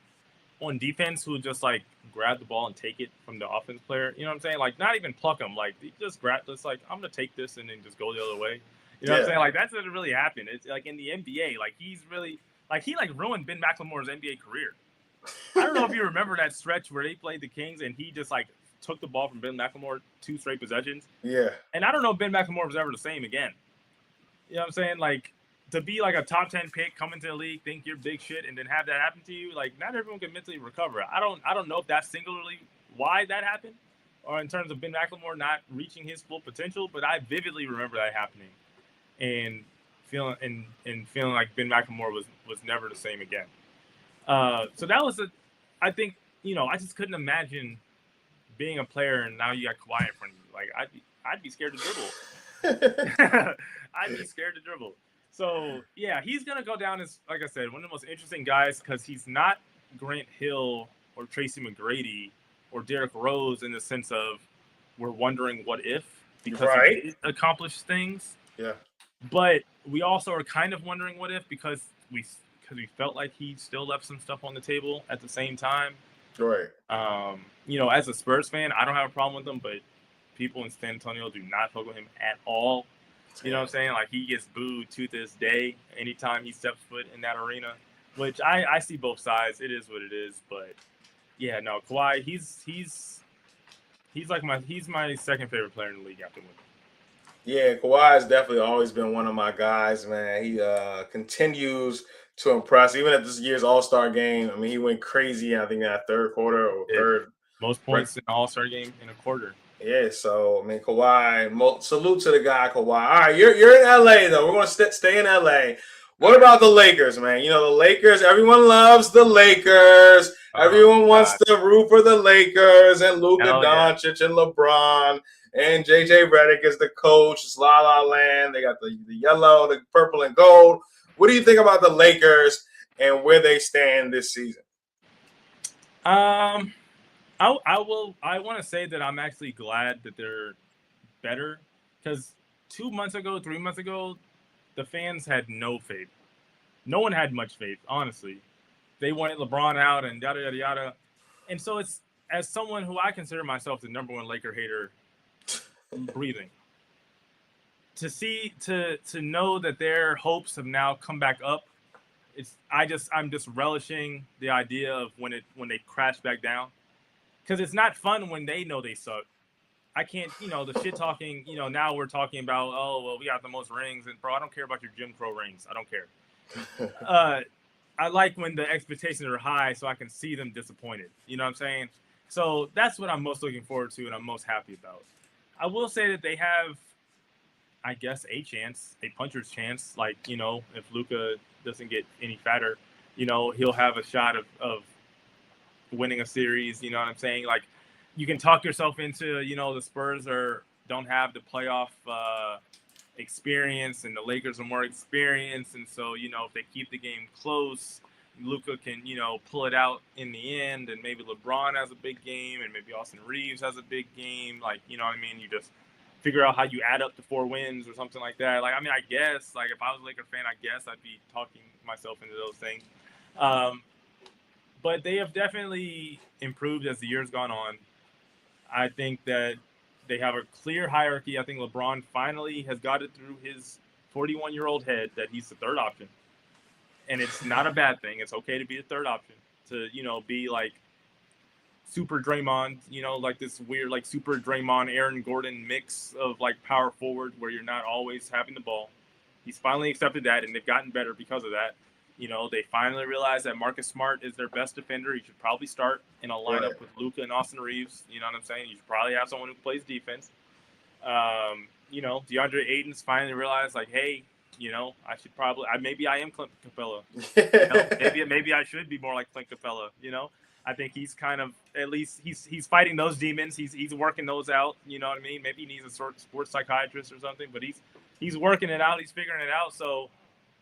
on defense who just like grab the ball and take it from the offense player. You know what I'm saying? Like not even pluck him. Like he just like I'm gonna take this and then just go the other way. You know what I'm saying? Like that doesn't really happen. It's like in the NBA, like he's really like he ruined Ben McLemore's NBA career. I don't know if you remember that stretch where they played the Kings and he just like took the ball from Ben McLemore 2 straight possessions. Yeah. And I don't know if Ben McLemore was ever the same again. You know what I'm saying? Like to be like a top 10 pick, come into the league, think you're big shit, and then have that happen to you, like not everyone can mentally recover. I don't know if that's singularly why that happened, or in terms of Ben McLemore not reaching his full potential, but I vividly remember that happening, and feeling like Ben McLemore was never the same again. So that was I think I just couldn't imagine being a player and now you got Kawhi in front of you. Like I'd be scared to dribble. I'd be scared to dribble. So, yeah, he's going to go down as, like I said, one of the most interesting guys because he's not Grant Hill or Tracy McGrady or Derrick Rose in the sense of we're wondering what if because he did accomplish things. Yeah. But we also are kind of wondering what if because we felt like he still left some stuff on the table at the same time. Right. As a Spurs fan, I don't have a problem with him, but people in San Antonio do not fuck with him at all. You know what I'm saying? Like he gets booed to this day anytime he steps foot in that arena, which I see both sides. It is what it is, but yeah, no, Kawhi, he's my second favorite player in the league after Wemby. Yeah, Kawhi has definitely always been one of my guys, man. He continues to impress. Even at this year's All-Star game, I mean, he went crazy, I think, in that third quarter or third. Most points in an All-Star game in a quarter. Yeah, so, I mean, Kawhi, salute to the guy, Kawhi. All right, you're in L.A., though. We're going to stay in L.A. What about the Lakers, man? The Lakers, everyone loves the Lakers. Everyone wants to root for the Lakers and Luka Doncic and LeBron. And JJ Redick is the coach. It's La La Land. They got the yellow, the purple, and gold. What do you think about the Lakers and where they stand this season? I want to say that I'm actually glad that they're better because 3 months ago, the fans had no faith. No one had much faith, honestly. They wanted LeBron out and yada yada yada. And so it's as someone who I consider myself the number one Laker hater breathing. To know that their hopes have now come back up, I'm just relishing the idea of when they crash back down. Because it's not fun when they know they suck. I can't, the shit talking, now we're talking about, oh, well, we got the most rings. And, bro, I don't care about your Jim Crow rings. I don't care. I like when the expectations are high so I can see them disappointed. You know what I'm saying? So that's what I'm most looking forward to and I'm most happy about. I will say that they have, I guess, a puncher's chance. Like, if Luka doesn't get any fatter, he'll have a shot of winning a series. You know what I'm saying? Like, you can talk yourself into, the Spurs don't have the playoff experience and the Lakers are more experienced. And so, if they keep the game close, Luka can, pull it out in the end. And maybe LeBron has a big game and maybe Austin Reeves has a big game. Like, you know what I mean? You just figure out how you add up to 4 wins or something like that. Like, I mean, I guess, like, if I was a Laker fan, I guess I'd be talking myself into those things. But they have definitely improved as the year's gone on. I think that they have a clear hierarchy. I think LeBron finally has got it through his 41-year-old head that he's the third option. And it's not a bad thing. It's okay to be the third option, to, be like super Draymond, like this weird, like super Draymond, Aaron Gordon mix of like power forward where you're not always having the ball. He's finally accepted that, and they've gotten better because of that. They finally realized that Marcus Smart is their best defender. He should probably start in a lineup with Luka and Austin Reeves. You know what I'm saying? You should probably have someone who plays defense. DeAndre Ayton's finally realized, like, hey, I should probably maybe I am Clint Capella. Maybe I should be more like Clint Capella. I think he's kind of, at least he's fighting those demons. He's working those out. You know what I mean? Maybe he needs a sort of sports psychiatrist or something, but he's working it out. He's figuring it out. So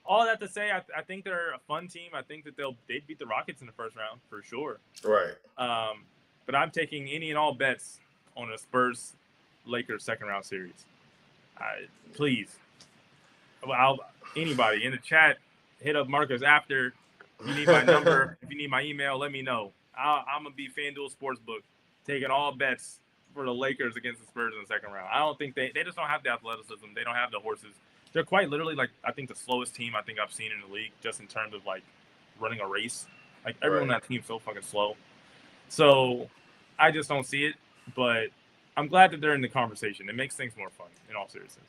all that to say, I think they're a fun team. I think that they'd beat the Rockets in the first round for sure. Right. But I'm taking any and all bets on a Spurs Lakers second round series. Please, anybody in the chat, hit up Markus after. If you need my number, if you need my email, let me know. I'm gonna be FanDuel Sportsbook, taking all bets for the Lakers against the Spurs in the second round. I don't think they just don't have the athleticism. They don't have the horses. They're quite literally like I think the slowest team I think I've seen in the league, just in terms of like running a race. Like everyone on that team's so fucking slow. So I just don't see it. But I'm glad that they're in the conversation. It makes things more fun, in all seriousness.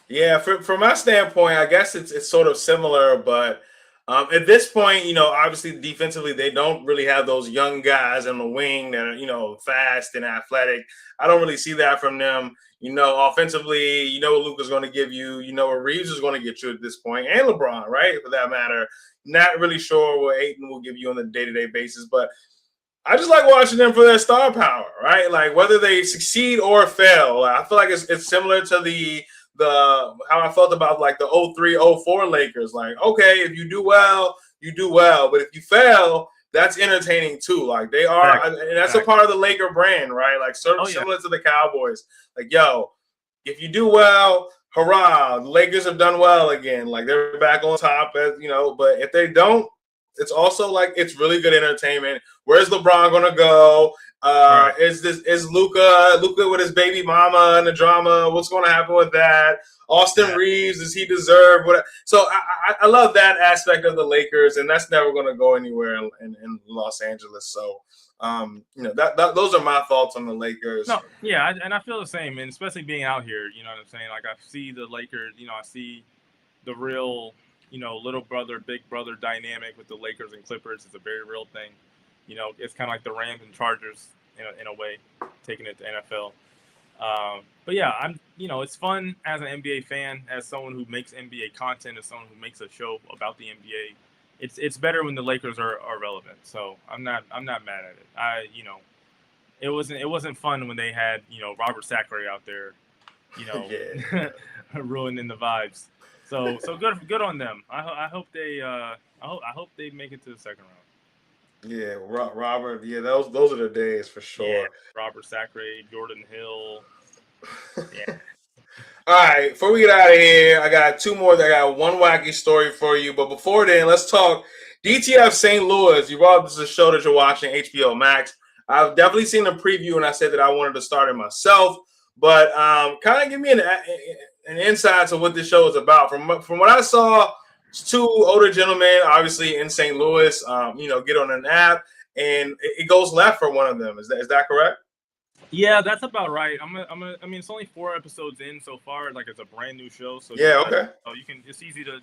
Yeah, from my standpoint, I guess it's sort of similar, but at this point, obviously defensively, they don't really have those young guys on the wing that are, fast and athletic. I don't really see that from them. Offensively, what Luka's going to give you, what Reeves is going to get you at this point, and LeBron, right, for that matter. Not really sure what Ayton will give you on the day-to-day basis, but I just like watching them for their star power, right? Like whether they succeed or fail. I feel like it's similar to the how I felt about like the 03-04 Lakers. Like, okay, if you do well, you do well. But if you fail, that's entertaining too. Like they are, and that's a part of the Laker brand, right? Like similar to the Cowboys. Like, yo, if you do well, hurrah, the Lakers have done well again. Like they're back on top, but if they don't, it's also like it's really good entertainment. Where's LeBron gonna go? Is Luka with his baby mama and the drama? What's going to happen with that? Austin Reeves, does he deserve what? So I love that aspect of the Lakers, and that's never going to go anywhere in Los Angeles. So those are my thoughts on the Lakers. No, yeah, and I feel the same, and especially being out here, you know what I'm saying? Like I see the Lakers, I see the real, little brother, big brother dynamic with the Lakers and Clippers. It's a very real thing. It's kind of like the Rams and Chargers in a way, taking it to NFL. But yeah, it's fun as an NBA fan, as someone who makes NBA content, as someone who makes a show about the NBA. It's better when the Lakers are relevant. So I'm not mad at it. It wasn't fun when they had Robert Sacre out there, ruining the vibes. So good on them. I hope they make it to the second round. Yeah, Robert. Yeah, those are the days for sure. Yeah, Robert Sacre, Jordan Hill. Yeah. All right, before we get out of here, I got two more. I got one wacky story for you. But before then, let's talk DTF St. Louis. You brought this is a show that you're watching, HBO Max. I've definitely seen the preview, and I said that I wanted to start it myself. But kind of give me an insight to what this show is about. From what I saw, it's two older gentlemen, obviously in St. Louis. Get on an app, and it goes left for one of them. Is that correct? Yeah, that's about right. I mean, it's only 4 episodes in so far. Like it's a brand new show, so yeah, okay. So you can. It's easy to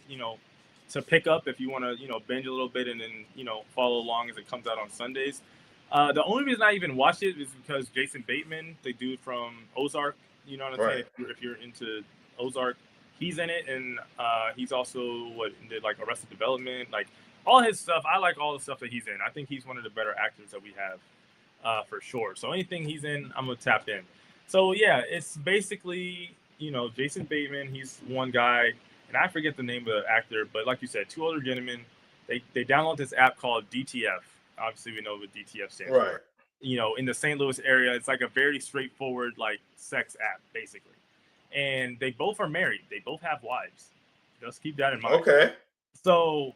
to pick up if you want to binge a little bit and then follow along as it comes out on Sundays. The only reason I even watched it is because Jason Bateman, the dude from Ozark, you know what I'm saying? If you're into Ozark, he's in it, and he's also did like Arrested Development, like all his stuff. I like all the stuff that he's in. I think he's one of the better actors that we have. For sure. So anything he's in, I'm gonna tap in. So yeah, it's basically Jason Bateman. He's one guy, and I forget the name of the actor, but like you said, two older gentlemen. They download this app called DTF. Obviously, we know what DTF stands for. In the St. Louis area, it's like a very straightforward like sex app, basically. And they both are married. They both have wives. Just keep that in mind. Okay. So,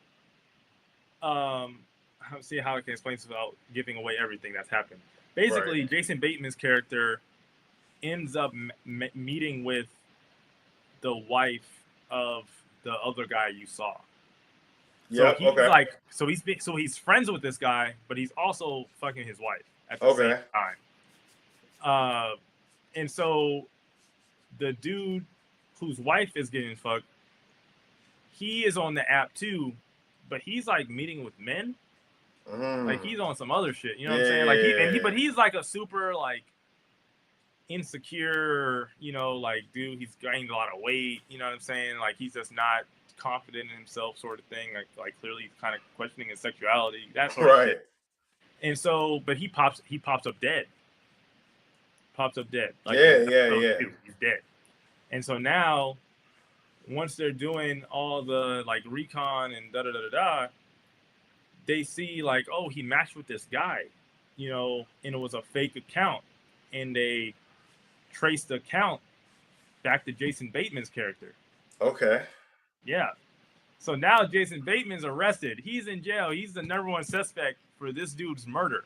see how I can explain this without giving away everything that's happened. Basically, Jason Bateman's character ends up meeting with the wife of the other guy you saw. So he's friends with this guy, but he's also fucking his wife at the same time. And so the dude whose wife is getting fucked, he is on the app too, but he's like meeting with men. Like he's on some other shit, you know what I'm saying? Like but he's like a super like insecure, like dude. He's gained a lot of weight, you know what I'm saying? Like he's just not confident in himself, sort of thing. Like clearly kind of questioning his sexuality, that sort of shit. And so, but he pops up dead. Like yeah. He's dead. And so now once they're doing all the like recon and da da da da da, they see like, oh, he matched with this guy, and it was a fake account, and they traced the account back to Jason Bateman's character. Okay. Yeah. So now Jason Bateman's arrested. He's in jail. He's the number one suspect for this dude's murder.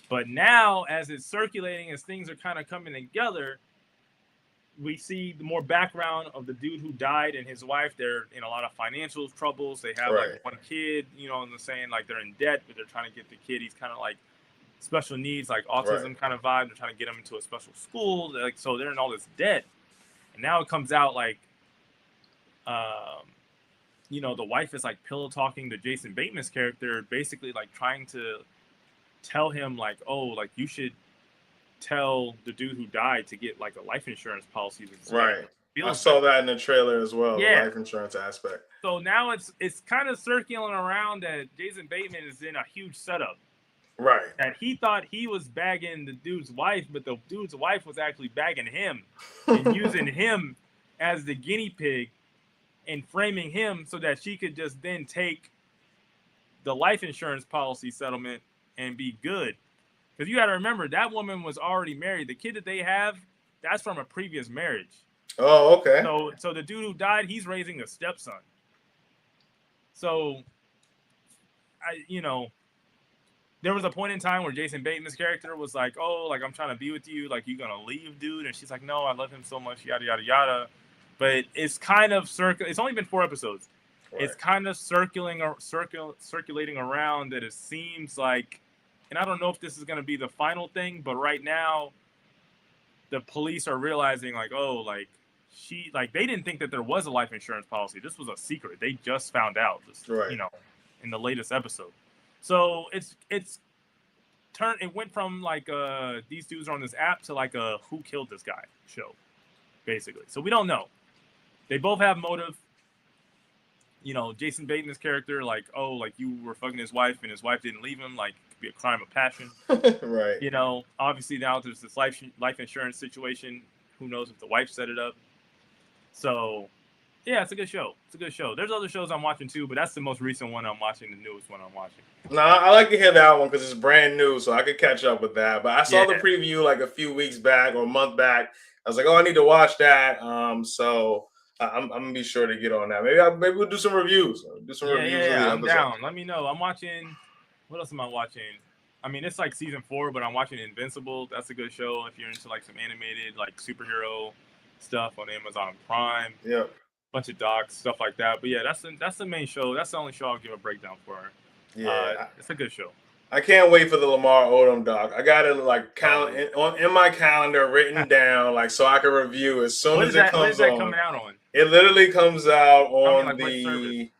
But now, as it's circulating, as things are kind of coming together, we see the more background of the dude who died and his wife. They're in a lot of financial troubles. They have Right. like one kid, and they're saying like they're in debt, but they're trying to get the kid. He's kind of like special needs, like autism Right. kind of vibe. They're trying to get him into a special school. Like, so they're in all this debt. And now it comes out like, the wife is like pillow talking to Jason Bateman's character, basically like trying to tell him like, oh, like you should tell the dude who died to get like a life insurance policy. Right. I saw that in the trailer as well, the life insurance aspect. So now it's kind of circling around that Jason Bateman is in a huge setup. Right. And he thought he was bagging the dude's wife, but the dude's wife was actually bagging him and using him as the guinea pig and framing him so that she could just then take the life insurance policy settlement and be good. Because you got to remember, that woman was already married. The kid that they have, that's from a previous marriage. Oh, okay. So the dude who died, he's raising a stepson. So, there was a point in time where Jason Bateman's character was like, oh, like, I'm trying to be with you. Like, you going to leave, dude? And she's like, no, I love him so much, yada, yada, yada. But it's kind of it's only been 4 episodes. Right. It's kind of circulating around that it seems like, and I don't know if this is going to be the final thing, but right now, the police are realizing like, oh, like, they didn't think that there was a life insurance policy. This was a secret. They just found out, right. In the latest episode. So it went from like these dudes are on this app to like a who killed this guy show, basically. So we don't know. They both have motive. Jason Bateman's character, like, oh, like you were fucking his wife and his wife didn't leave him, like it could be a crime of passion. Right. Obviously now there's this life insurance situation. Who knows if the wife set it up? So yeah, it's a good show. There's other shows I'm watching too, but that's the most recent one I'm watching, the newest one I'm watching. No, I like to hear that one because it's brand new, so I could catch up with that. But I saw the preview like a few weeks back or a month back. I was like, oh, I need to watch that. So I'm gonna be sure to get on that. Maybe we'll do some reviews. Yeah, I'm down. Let me know. I'm watching. What else am I watching? I mean, it's like season 4, but I'm watching Invincible. That's a good show if you're into like some animated like superhero stuff on Amazon Prime. Yeah. Bunch of docs, stuff like that. But yeah, that's the main show. That's the only show I'll give a breakdown for. Yeah, it's a good show. I can't wait for the Lamar Odom doc. I got it like count in my calendar written down, like so I can review as soon as it comes on. When is that coming out on? It literally comes out on it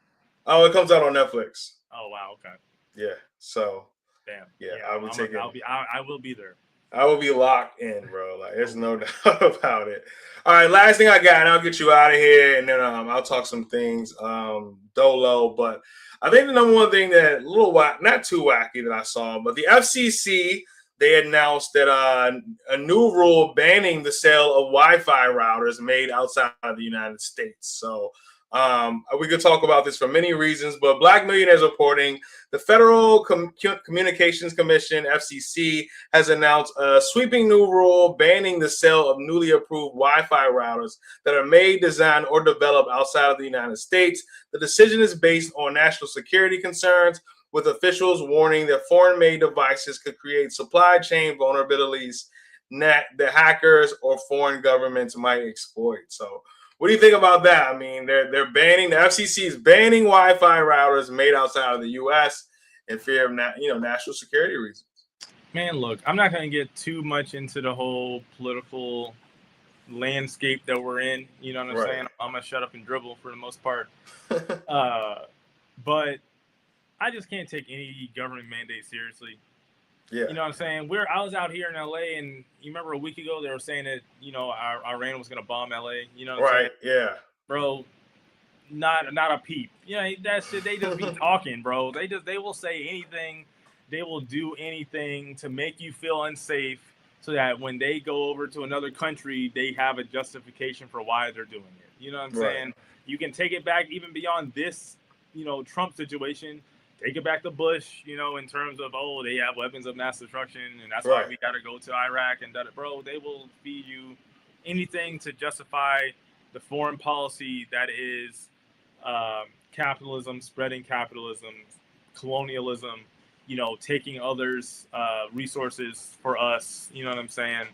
comes out on Netflix. Oh wow, okay. Yeah. So damn. Yeah, I will be there. I will be locked in, bro. Like, there's no doubt about it. All right, last thing I got, and I'll get you out of here, and then I'll talk some things dolo. But I think the number one thing that a little not too wacky that I saw, but the FCC, they announced that a new rule banning the sale of Wi-Fi routers made outside of the United States. So we could talk about this for many reasons, but Black Millionaires reporting the Federal Communications Commission, FCC, has announced a sweeping new rule banning the sale of newly approved Wi-Fi routers that are made, designed, or developed outside of the United States. The decision is based on national security concerns, with officials warning that foreign-made devices could create supply chain vulnerabilities that the hackers or foreign governments might exploit. So what do you think about that? I mean, they're banning, the FCC is banning Wi-Fi routers made outside of the U.S. in fear of national security reasons. Man, look, I'm not going to get too much into the whole political landscape that we're in. You know what I'm saying? I'm going to shut up and dribble for the most part. But I just can't take any government mandate seriously. Yeah. You know what I'm saying? I was out here in LA, and you remember a week ago they were saying that Iran was going to bomb LA. You know what I'm saying? Yeah. Bro, not a peep. That shit. They just be talking, bro. They will say anything. They will do anything to make you feel unsafe, so that when they go over to another country, they have a justification for why they're doing it. You know what I'm Right. saying? You can take it back even beyond this, Trump situation. Take it back to Bush, in terms of, oh, they have weapons of mass destruction, and that's why Right. we got to go to Iraq and that. Bro, they will feed you anything to justify the foreign policy that is capitalism, spreading capitalism, colonialism, taking others' resources for us. You know what I'm saying?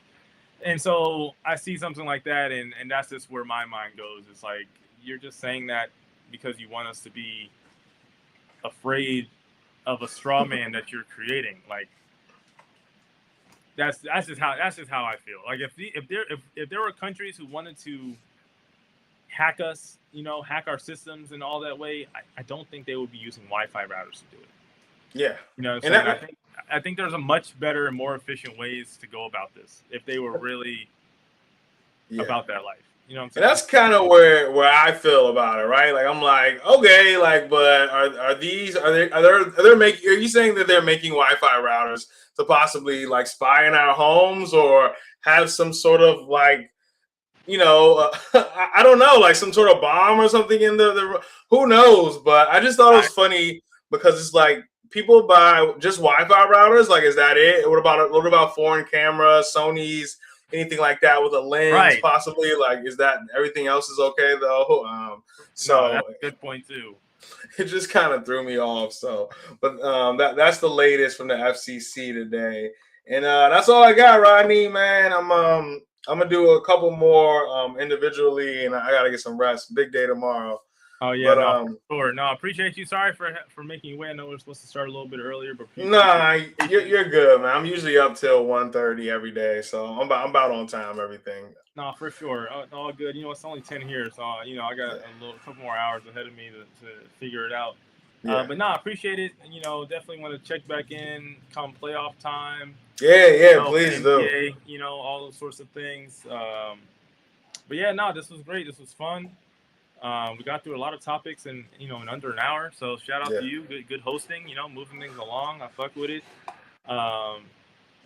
And so I see something like that, and that's just where my mind goes. It's like, you're just saying that because you want us to be afraid of a straw man that you're creating. Like, that's just how I feel. Like, if there were countries who wanted to hack us, hack our systems and all that way, I don't think they would be using Wi-Fi routers to do it. Yeah. You know what I'm saying? I think there's a much better and more efficient ways to go about this if they were really about that life. You know what I'm saying? And that's kind of where I feel about it, right? Like, I'm like, okay, like, but are you saying that they're making Wi-Fi routers to possibly like spy in our homes or have some sort of like, I don't know, like some sort of bomb or something in the who knows? But I just thought it was funny because it's like people buy just Wi-Fi routers. Like, is that it? What about foreign cameras, Sony's? Anything like that with a lens, possibly? Like, is that everything else is okay though? No, that's a good point too. It just kind of threw me off. So, but that's the latest from the FCC today, and that's all I got, Rodney. Man, I'm gonna do a couple more individually, and I gotta get some rest. Big day tomorrow. Oh yeah, but, sure. No, I appreciate you. Sorry for making you wait. I know we are supposed to start a little bit earlier, but you're good, man. I'm usually up till 1:30 every day, so I'm about on time. Everything. No, for sure. All good. It's only 10 here, so I got a couple more hours ahead of me to figure it out. Yeah. But I appreciate it. Definitely want to check back in come playoff time. Yeah, please NBA, do. All those sorts of things. But yeah, this was great. This was fun. We got through a lot of topics in under an hour. So shout out to you. Good hosting. Moving things along. I fuck with it.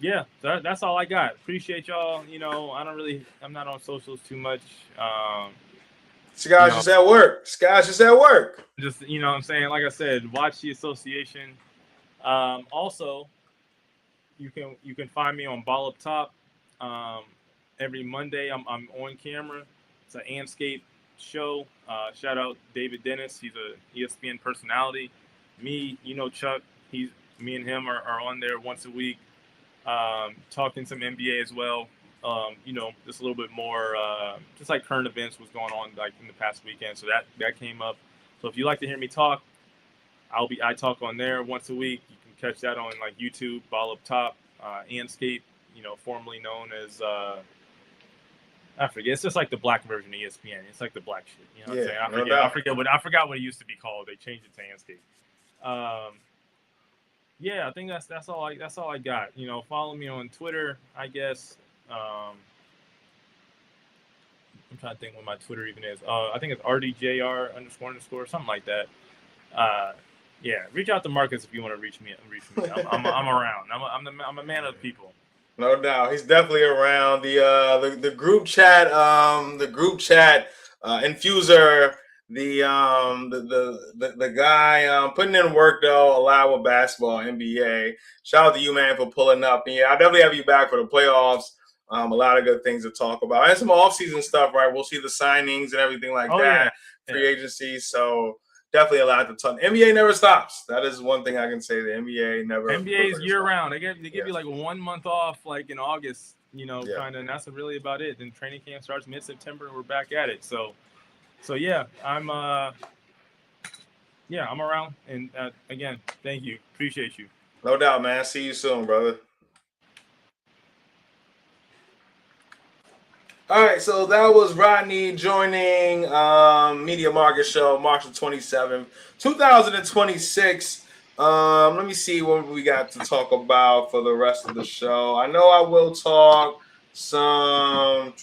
Yeah, that's all I got. Appreciate y'all. I'm not on socials too much. Scott's just at work. Just, what I'm saying, like I said, watch the association. Also, you can find me on Ball Up Top. Every Monday, I'm on camera. It's an Anscape show. Shout out David Dennis. He's a ESPN personality. Me, Chuck. Me and him are on there once a week. Talking some NBA as well. Just a little bit more, just like current events was going on like in the past weekend. So that came up. So if you like to hear me talk, I talk on there once a week. You can catch that on like YouTube, Ball Up Top, Anscape, formerly known as I forget. It's just like the black version of ESPN. It's like the black shit. You know what I'm saying? I forgot what it used to be called. They changed it to Anscape. Yeah, I think that's all I got. Follow me on Twitter, I guess. I'm trying to think what my Twitter even is. I think it's RDJR__ something like that. Yeah, reach out to Markus if you want to reach me. I'm around. I'm a man of the people. No doubt, he's definitely around. The group chat. Infuser. The guy putting in work though, alive with basketball, NBA. Shout out to you, man, for pulling up. And yeah, I'll definitely have you back for the playoffs. A lot of good things to talk about and some off-season stuff, right? We'll see the signings and everything like that, free agency. So definitely a lot to talk. NBA never stops. That is one thing I can say. The NBA never. NBA is year round. They give you like 1 month off, like in August. Kind of, and that's really about it. Then training camp starts mid-September, and we're back at it. So yeah, I'm around, and again, thank you, appreciate you. No doubt, man. See you soon, brother. All right, so that was Rodney joining Media Market Show, March 27th, 2026. Let me see what we got to talk about for the rest of the show. I know I will talk some.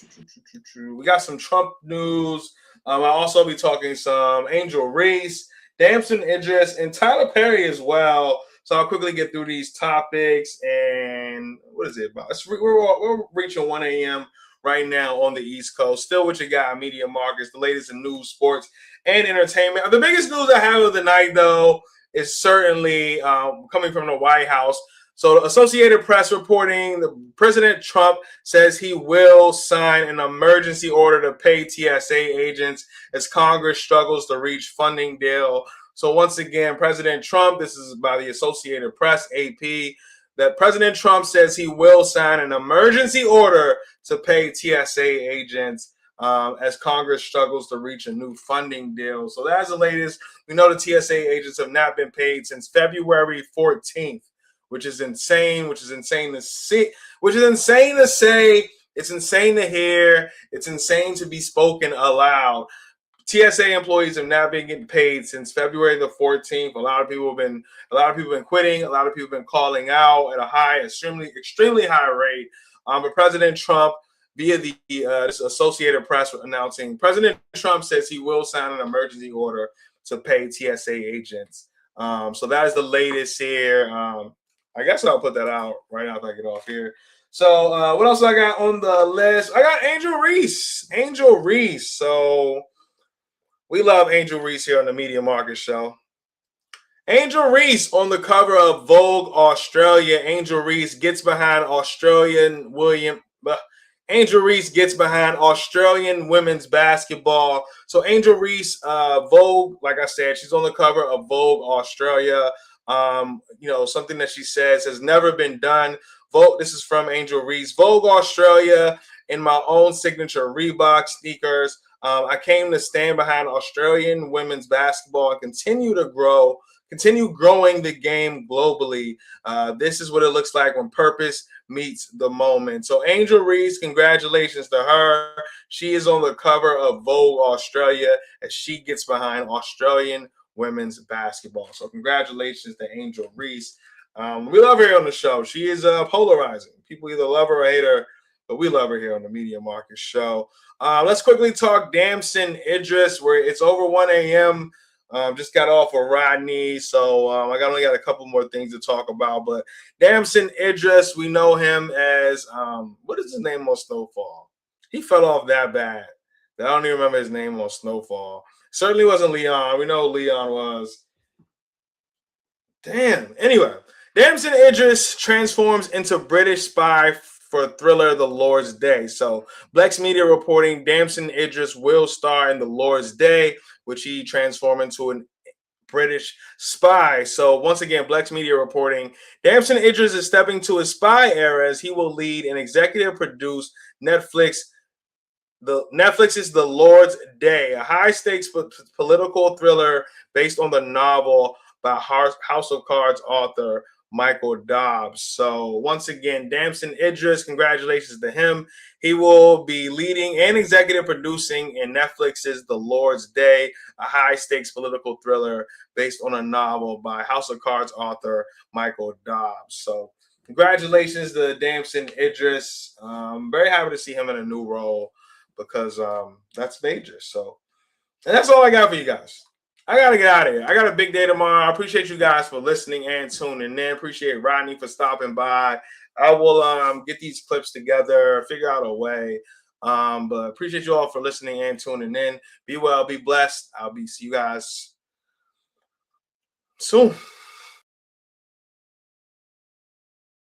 We got some Trump news. I'll also be talking some Angel Reese, Damson Idris, and Tyler Perry as well. So I'll quickly get through these topics and what is it about? We're reaching 1 a.m. right now on the East Coast. Still with your guy, Media Marcus, the latest in news, sports, and entertainment. The biggest news I have of the night, though, is certainly coming from the White House. So the Associated Press reporting that President Trump says he will sign an emergency order to pay TSA agents as Congress struggles to reach funding deal. So once again, President Trump, this is by the Associated Press, AP, that President Trump says he will sign an emergency order to pay TSA agents as Congress struggles to reach a new funding deal. So that's the latest. We know the TSA agents have not been paid since February 14th. Which is insane, which is insane to see, which is insane to say, it's insane to hear, it's insane to be spoken aloud. TSA employees have not been getting paid since February the 14th. A lot of people have been quitting, a lot of people have been calling out at a high, extremely high rate. But President Trump, via the Associated Press announcing, President Trump says he will sign an emergency order to pay TSA agents. So that is the latest here. I guess I'll put that out right after I get off here. So what else I got on the list? I got Angel Reese. Angel Reese. So we love Angel Reese here on the Media Market Show. Angel Reese on the cover of Vogue Australia. Angel Reese gets behind Australian women's basketball. So Angel Reese, Vogue, like I said, she's on the cover of Vogue Australia. Something that she says has never been done. Vogue, this is from Angel Reese. Vogue Australia, in my own signature Reebok sneakers. I came to stand behind Australian women's basketball and continue growing the game globally. This is what it looks like when purpose meets the moment. So Angel Reese, congratulations to her. She is on the cover of Vogue Australia as she gets behind Australian women's basketball. So congratulations to Angel Reese. We love her here on the show. She is polarizing. People either love her or hate her, but we love her here on the Media Market Show. Let's quickly talk Damson Idris, where it's over 1 a.m. Just got off of Rodney, so I only got a couple more things to talk about. But Damson Idris, we know him as what is his name on Snowfall? He fell off that bad that I don't even remember his name on Snowfall. Certainly wasn't Leon. We know who Leon was. Damn. Anyway, Damson Idris transforms into British spy for thriller The Lord's Day. So Blex Media reporting Damson Idris will star in The Lord's Day, which he transformed into an British spy. So once again, Blex Media reporting Damson Idris is stepping to his spy era as he will lead an executive produced Netflix's The Lord's Day, a high-stakes political thriller based on the novel by House of Cards author Michael Dobbs. So once again, Damson Idris, congratulations to him. He will be leading and executive producing in Netflix's The Lord's Day, a high-stakes political thriller based on a novel by House of Cards author Michael Dobbs. So congratulations to Damson Idris. I'm very happy to see him in a new role because that's major. So, and that's all I got for you guys. I got to get out of here. I got a big day tomorrow. I appreciate you guys for listening and tuning in. Appreciate Rodney for stopping by. I will get these clips together, figure out a way. But appreciate you all for listening and tuning in. Be well, be blessed. See you guys soon.